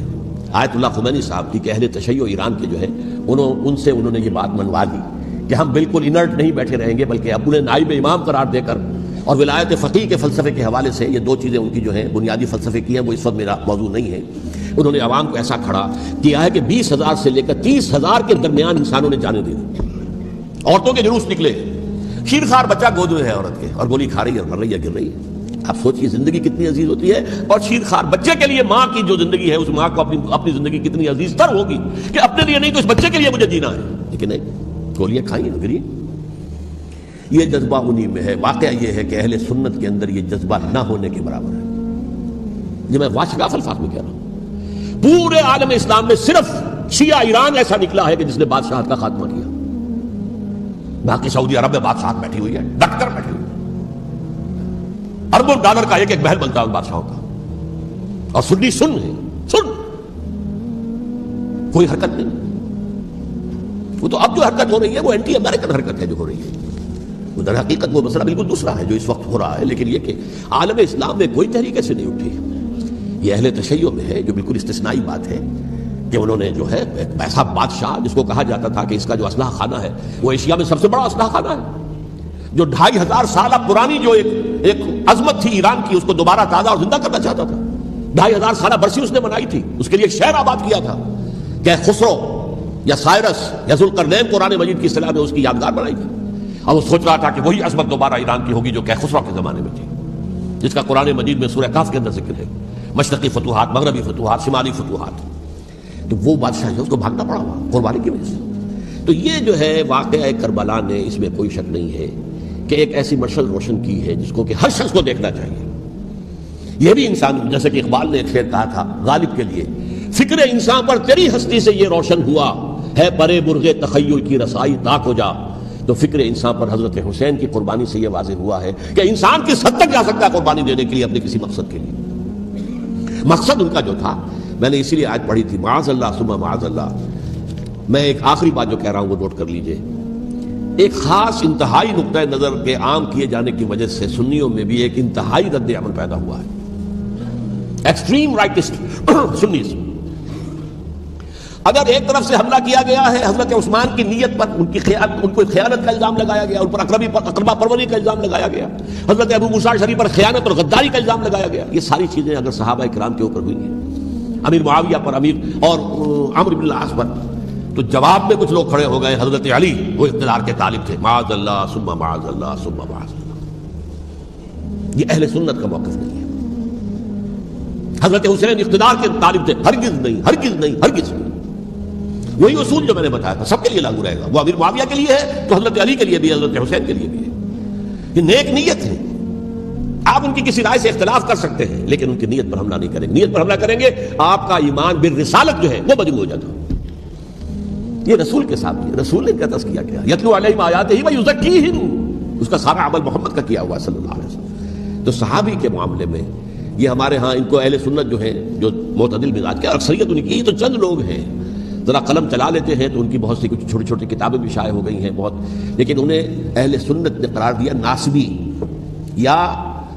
آیت اللہ خمینی صاحب کی کہ اہل تشیع ایران کے جو ہے ان سے انہوں نے یہ بات منوا لی کہ ہم بالکل انرٹ نہیں بیٹھے رہیں گے، بلکہ اب انہیں نائب امام قرار دے کر اور ولایت فقیہ کے فلسفے کے حوالے سے، یہ دو چیزیں ان کی جو ہیں بنیادی فلسفے کی ہیں، وہ اس وقت میرا موضوع نہیں ہے. انہوں نے عوام کو ایسا کھڑا کیا ہے کہ 20,000 سے لے کر 30,000 کے درمیان انسانوں نے جانے دی. عورتوں کے جلوس نکلے، شیرخوار بچہ گود میں ہے عورت کے اور گولی کھا رہی ہے اور مر رہی ہے، گر رہی ہے. آپ سوچئے زندگی کتنی عزیز ہوتی ہے، اور شیرخوار بچے کے لیے ماں کی جو زندگی ہے، اس ماں کو اپنی زندگی کتنی عزیز تر ہوگی کہ اپنے لیے نہیں تو اس بچے کے لیے مجھے جینا ہے. لیکن نہیں، گولیاں کھائیں گری. یہ جذبہ انہی میں ہے. واقعہ یہ ہے کہ اہل سنت کے اندر یہ جذبہ نہ ہونے کے برابر ہے. یہ میں واشگاف الفاظ میں کہہ رہا ہوں. پورے عالم اسلام میں صرف شیعہ ایران ایسا نکلا ہے کہ جس نے بادشاہت کا خاتمہ کیا. باقی سعودی عرب میں بادشاہت بیٹھی ہوئی ہے، ڈٹ کر بیٹھی ہوئی ہے. اربوں ڈالر کا ایک ایک محل بنتا ہے ان بادشاہوں کا، اور سنی سن ہے، سن کوئی حرکت نہیں. وہ تو اب جو حرکت ہو رہی ہے وہ اینٹی امریکن حرکت ہے جو ہو رہی ہے. در حقیقت وہ مسئلہ بالکل دوسرا ہے جو اس وقت ہو رہا ہے. لیکن یہ کہ عالم اسلام میں کوئی تحریک ایسے نہیں اٹھی. یہ اہل تشیع میں ہے جو بالکل استثنائی بات ہے کہ انہوں نے جو ہے ایک ایسا بادشاہ جس کو کہا جاتا تھا کہ اس کا جو اسلحہ خانہ ہے وہ ایشیا میں سب سے بڑا اسلحہ خانہ ہے، جو 2500 سالہ پرانی جو ایک عظمت تھی ایران کی، اس کو دوبارہ تازہ اور زندہ کرنا چاہتا تھا. 2500 سالہ برسی اس نے منائی تھی، اس کے لیے ایک شہر آباد کیا تھا کہ خسرو یا سائرس یا ذوالقرنین قرآن مجید کی اصطلاح میں اس کی یادگار بنائی تھی. اور وہ سوچ رہا تھا کہ وہی عظمت دوبارہ ایران کی ہوگی جو کہ خسرو کے زمانے میں تھی، جس کا قرآن مجید میں سورہ کاف کے اندر ذکر ہے. مشرقی فتوحات، مغربی فتوحات، شمالی فتوحات. تو وہ بادشاہ جو اس کو بھاگنا پڑا ہوا قربانی کی وجہ سے. تو یہ جو ہے واقعہ کربلا نے، اس میں کوئی شک نہیں ہے کہ ایک ایسی مشعل روشن کی ہے جس کو کہ ہر شخص کو دیکھنا چاہیے. یہ بھی انسان، جیسے کہ اقبال نے ایک شعر کہا تھا غالب کے لیے، فکر انسان پر تیری ہستی سے یہ روشن ہوا ہے، پرے مرغ تخیل کی رسائی تاک ہو جا. تو فکر انسان پر حضرت حسین کی قربانی سے یہ واضح ہوا ہے کہ انسان کس حد تک جا سکتا ہے قربانی دینے کے لیے اپنے کسی مقصد کے لیے. مقصد ان کا جو تھا، میں نے اسی لیے آیت پڑھی تھی، معاذ اللہ ثم معاذ اللہ. میں ایک آخری بات جو کہہ رہا ہوں وہ نوٹ کر لیجئے. ایک خاص انتہائی نقطہ نظر کے عام کیے جانے کی وجہ سے سنیوں میں بھی ایک انتہائی رد عمل پیدا ہوا ہے. Extreme rightist سنیز. اگر ایک طرف سے حملہ کیا گیا ہے حضرت عثمان کی نیت پر، ان کو خیانت کا الزام لگایا گیا، ان پر اقربا پروری کا الزام لگایا گیا، حضرت ابو موسیٰ شریف پر خیانت اور غداری کا الزام لگایا گیا. یہ ساری چیزیں اگر صحابہ کرام کے اوپر ہوئی ہیں، امیر معاویہ پر، امیر اور عمرو بن العاص پر، تو جواب میں کچھ لوگ کھڑے ہو گئے. حضرت علی وہ اقتدار کے طالب تھے، معاذ اللہ ثم معاذ اللہ ثم معاذ اللہ. یہ اہل سنت کا موقف نہیں ہے. حضرت حسین اقتدار کے طالب تھے، ہرگز نہیں، ہرگز نہیں، ہرگز نہیں. وہی اصول جو میں نے بتایا تھا سب کے لیے لاگو رہے گا. وہ امیر معاویہ کے لیے ہے تو حضرت علی کے لیے بھی، حضرت حسین کے لیے بھی ہے. یہ نیک نیت ہے. آپ ان کی کسی رائے سے اختلاف کر سکتے ہیں لیکن ان کی نیت پر حملہ نہیں کریں گے. نیت پر حملہ کریں گے آپ کا ایمان بالرسالت جو ہے وہ مجروح ہو جاتا ہے. یہ رسول کے ساتھ بھی رسول نے کیا تذکیہ کیا، یتلو علیہم آیاتہ ویزکیہم، اس کا سارا عمل محمد کا کیا ہوا صلی اللہ علیہ وسلم۔ تو صحابی کے معاملے میں یہ ہمارے ہاں ان کو اہل سنت جو ہیں جو معتدل مزاج کے، اکثریت ان کی، یہ تو چند لوگ ہیں، ذرا قلم چلا لیتے ہیں تو ان کی بہت سی کچھ چھوٹی چھوٹی کتابیں بھی شائع ہو گئی ہیں بہت، لیکن انہیں اہل سنت نے قرار دیا ناسبی یا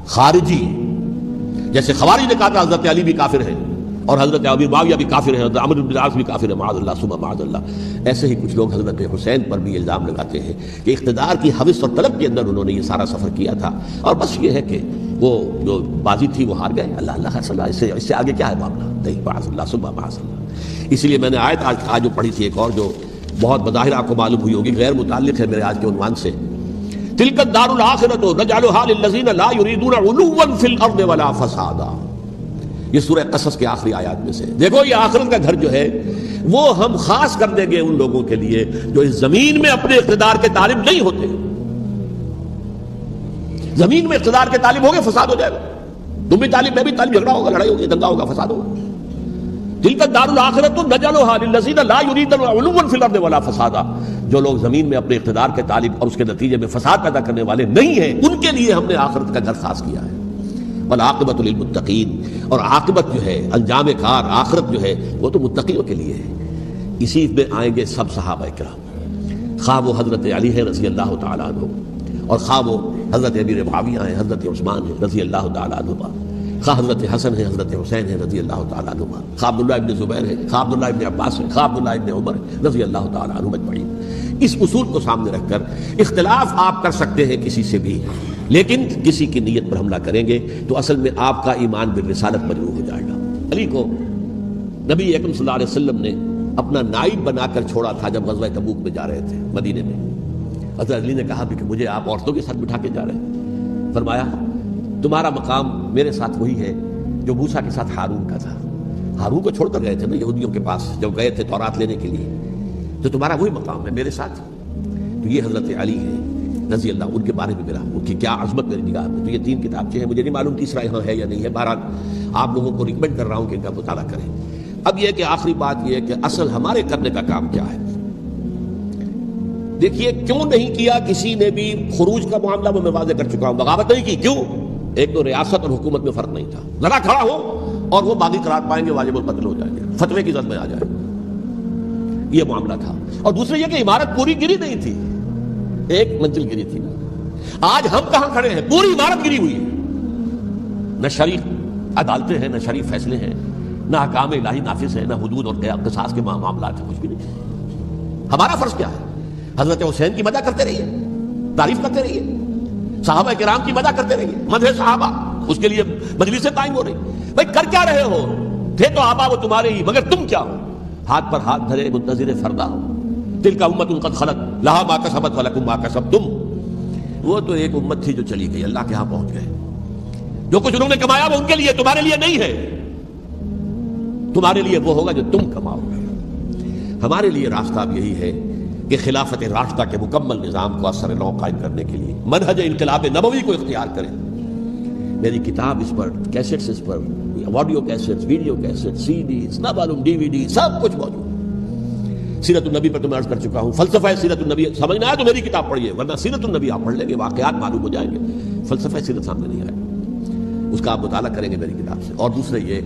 خارجی۔ جیسے خوارج نے کہا تھا حضرت علی بھی کافر ہیں اور حضرت ابی معاویہ بھی کافر ہیں، حضرت عمرو بن العاص بھی کافر ہیں معاذ اللہ ثم معاذ اللہ۔ ایسے ہی کچھ لوگ حضرت حسین پر بھی الزام لگاتے ہیں کہ اقتدار کی ہوس اور طلب کے اندر انہوں نے یہ سارا سفر کیا تھا، اور بس یہ ہے کہ وہ جو بازی تھی وہ ہار گئے، اللہ اللہ صلی اللہ، اس سے آگے کیا ہے معاملہ؟ نہیں، معاذ اللہ ثم معاذ اللہ۔ اسی لیے میں نے آیت آج جو پڑھی تھی ایک اور جو بہت بظاہر آپ کو معلوم ہوئی ہوگی، غیر متعلق ہے میرے آج کے عنوان سے، تلک الدار الآخرۃ نجعلھا للذین لا یریدون علوا فی الارض ولا فسادا۔ یہ سورہ قصص کے آخری آیات میں سے، دیکھو یہ آخرت کا گھر جو ہے وہ ہم خاص کر دیں گے ان لوگوں کے لیے جو اس زمین میں اپنے اقتدار کے طالب نہیں ہوتے۔ زمین میں اقتدار کے طالب ہوگے فساد ہو جائے گا، تم بھی طالب میں بھی طالب، جھگڑا ہوگا، لڑائی ہوگی، دنگا ہوگا، فساد ہوگا۔ تلک الدار الآخرۃ نجعلھا للذین لا یریدون علوا فی الارض ولا فسادا، جو لوگ زمین میں اپنے اقتدار کے طالب اور اس کے نتیجے میں فساد پیدا کرنے والے نہیں ہیں، ان کے لیے ہم نے آخرت کا گھر خاص کیا ہے۔ والعاقبۃ للمتقین، اور عاقبت جو ہے، انجام کار، آخرت جو ہے وہ تو متقیوں کے لیے ہے۔ اسی میں آئیں گے سب صحابہ کرام، خواہ وہ حضرت علی ہے رضی اللہ تعالیٰ عنہ، اور خواہ وہ حضرت ابی معاویہ ہیں، حضرت عثمان ہیں رضی اللہ تعالیٰ عنہ، خواہ حضرت حسن ہے، حضرت حسین ہے رضی اللہ تعالیٰ عنہ، خواہ عبداللہ ابن زبیر ہے، خواہ عبداللہ ابن عباس ہے، خواہ عبداللہ ابن عمر رضی اللہ تعالیٰ عنہ اجمعین۔ اس اصول کو سامنے رکھ کر اختلاف آپ کر سکتے ہیں کسی سے بھی، لیکن کسی کی نیت پر حملہ کریں گے تو اصل میں آپ کا ایمان بالرسالت مجروح ہو جائے گا۔ علی کو نبی اکرم صلی اللہ علیہ وسلم نے اپنا نائب بنا کر چھوڑا تھا جب غزوہ تبوک میں جا رہے تھے مدینے میں۔ حضرت علی نے کہا کہ مجھے آپ عورتوں کے ساتھ بٹھا کے جا رہے ہیں، فرمایا تمہارا مقام میرے ساتھ وہی ہے جو موسیٰ کے ساتھ ہارون کا تھا۔ ہارون کو چھوڑ کر گئے تھے نا یہودیوں کے پاس جب گئے تھے تورات لینے کے لیے، تو تمہارا وہی مقام ہے میرے ساتھ۔ تو یہ حضرت علی ہے رضی اللہ، ان کے بارے میں میرا ان کی کیا عظمت میری نگاہ میں۔ تو یہ 3 کتابچے ہیں، مجھے نہیں معلوم تیسرا یہاں ہے یا نہیں ہے، بہرحال آپ لوگوں کو ریکمینڈ کر رہا ہوں کہ ان کا مطالعہ کریں۔ اب یہ کہ آخری بات یہ ہے کہ اصل ہمارے کرنے کا کام کیا ہے۔ دیکھیے کیوں نہیں کیا کسی نے بھی خروج کا معاملہ وہ میں واضح کر چکا ہوں، بغاوت نہیں کی، کیوں؟ ایک تو ریاست اور حکومت میں فرق نہیں تھا، ذرا کھڑا ہو اور وہ باغی قرار پائیں گے، واجب القتل ہو جائیں گے، فتوے کی زد میں آ جائے گا، یہ معاملہ تھا۔ اور دوسرے یہ کہ عمارت پوری گری نہیں تھی، ایک منزل گری تھی۔ آج ہم کہاں کھڑے ہیں؟ پوری عمارت گری ہوئی ہے، نہ شرعی عدالتیں ہیں، نہ شرعی فیصلے ہیں، نہ احکام الہی نافذ ہیں، نہ حدود اور قصاص کے معاملات ہیں، کچھ بھی نہیں۔ ہمارا فرض کیا ہے؟ حضرت حسین کی مدح کرتے رہیے، تعریف کرتے رہیے، صحابہ کرام کی مدح کرتے رہیے، مدح صحابہ، اس کے لیے مجلسیں قائم ہو رہی۔ بھائی کر کیا رہے ہو؟ تھے تو آبا وہ تمہارے ہی، مگر تم کیا ہو؟ ہاتھ پر ہاتھ دھرے منتظر فردا ہو۔ تلک امت قد خلت لہا ما کسبت ولکم ما کسبتم، وہ تو ایک امت تھی جو چلی گئی، اللہ کے ہاں پہنچ گئے۔ جو کچھ انہوں نے کمایا وہ ان کے لیے، تمہارے لیے نہیں ہے، تمہارے لیے وہ ہوگا جو تم کماؤ گے۔ ہمارے لیے راستہ اب یہی ہے کہ خلافت راشدہ کے مکمل نظام کو اثر نو قائم کرنے کے لیے منہج انقلاب نبوی کو اختیار کریں۔ میری کتاب اس پر، کیسٹس اس پر، آڈیو کیسٹس، ویڈیو کیسٹس، سی ڈیز، نہ معلوم ڈی وی ڈی، سب کچھ موجود۔ سیرت النبی پر تو میں عرض کر چکا ہوں، فلسفہ سیرت النبی سمجھنا ہے تو میری کتاب پڑھیے، ورنہ سیرت النبی آپ پڑھ لیں گے، واقعات معلوم ہو جائیں گے، فلسفہ سیرت سامنے نہیں آئے، اس کا آپ مطالعہ کریں گے میری کتاب سے۔ اور دوسرے یہ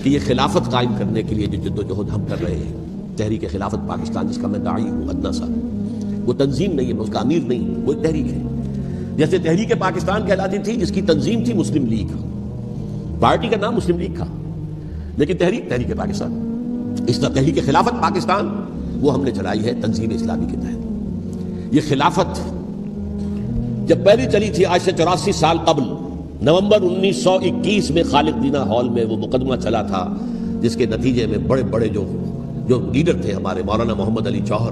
کہ یہ خلافت قائم کرنے کے لیے جو جد و جہد ہم کر رہے ہیں، تحریک خلافت پاکستان جس کا میں داعی ہوں ادنا سا، وہ تنظیم نہیں ہے، اس کا امیر نہیں، وہ ایک تحریک ہے۔ جیسے تحریک پاکستان کہلاتی تھی جس کی تنظیم تھی مسلم لیگ، پارٹی کا نام مسلم لیگ تھا، لیکن تحریک پاکستان، اس طرح تحریک خلافت پاکستان وہ ہم نے چلائی ہے تنظیم اسلامی کے تحت۔ یہ خلافت جب پہلی چلی تھی آج سے 84 سال قبل، نومبر 1921 میں خالد دینا ہال میں وہ مقدمہ چلا تھا، جس کے نتیجے میں بڑے بڑے جو لیڈر تھے ہمارے، مولانا محمد علی جوہر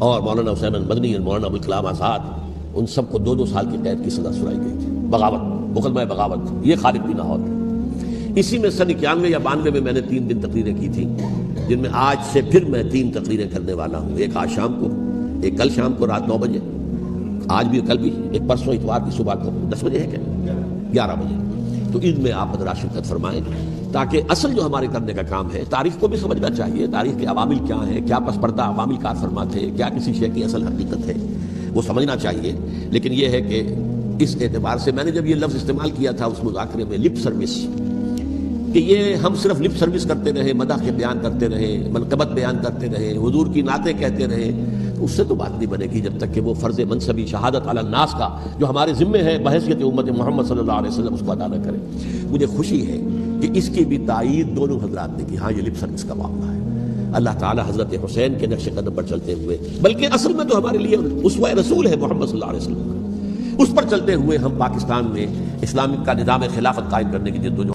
اور مولانا حسین مدنی اور مولانا ابوالکلام آزاد، ان سب کو 2 سال کی قید کی سزا سنائی گئی تھی، بغاوت، مقدمہ بغاوت، یہ خالد دینا ہال۔ اسی میں سن 91 یا 92 میں میں نے 3 دن تقریریں کی تھیں، جن میں آج سے پھر میں 3 تقریریں کرنے والا ہوں، ایک آج شام کو، ایک کل شام کو رات 9 بجے، آج بھی کل بھی، ایک پرسوں اتوار کی صبح کو 10 بجے ہے کیا 11 بجے۔ تو ان میں آپ حضرات شرکت فرمائیں تاکہ اصل جو ہمارے کرنے کا کام ہے، تاریخ کو بھی سمجھنا چاہیے، تاریخ کے عوامل کیا ہیں، کیا پس پردہ عوامل کار فرما تھے، کیا کسی شے کی اصل حقیقت ہے، وہ سمجھنا چاہیے۔ لیکن یہ ہے کہ اس اعتبار سے میں نے جب یہ لفظ استعمال کیا تھا اس مذاکرے میں، لپ سروس، کہ یہ ہم صرف لپ سروس کرتے رہے، مدح کے بیان کرتے رہے، منقبت بیان کرتے رہے، حضور کی نعتیں کہتے رہے، اس سے تو بات نہیں بنے گی جب تک کہ وہ فرض منصبی شہادت علی الناس کا جو ہمارے ذمے ہے بحیثیت امت محمد صلی اللہ علیہ وسلم، اس کو ادا نہ کرے۔ مجھے خوشی ہے کہ اس کی بھی تائید دونوں حضرات نے کی، ہاں یہ لپ سروس کا معاملہ ہے۔ اللہ تعالی حضرت حسین کے نقش قدم پر چلتے ہوئے، بلکہ اصل میں تو ہمارے لیے اسوہ رسول ہے محمد صلی اللہ علیہ وسلم، اس پر چلتے ہوئے ہم پاکستان میں اسلام کا نظام خلافت قائم کرنے کی جدوجہد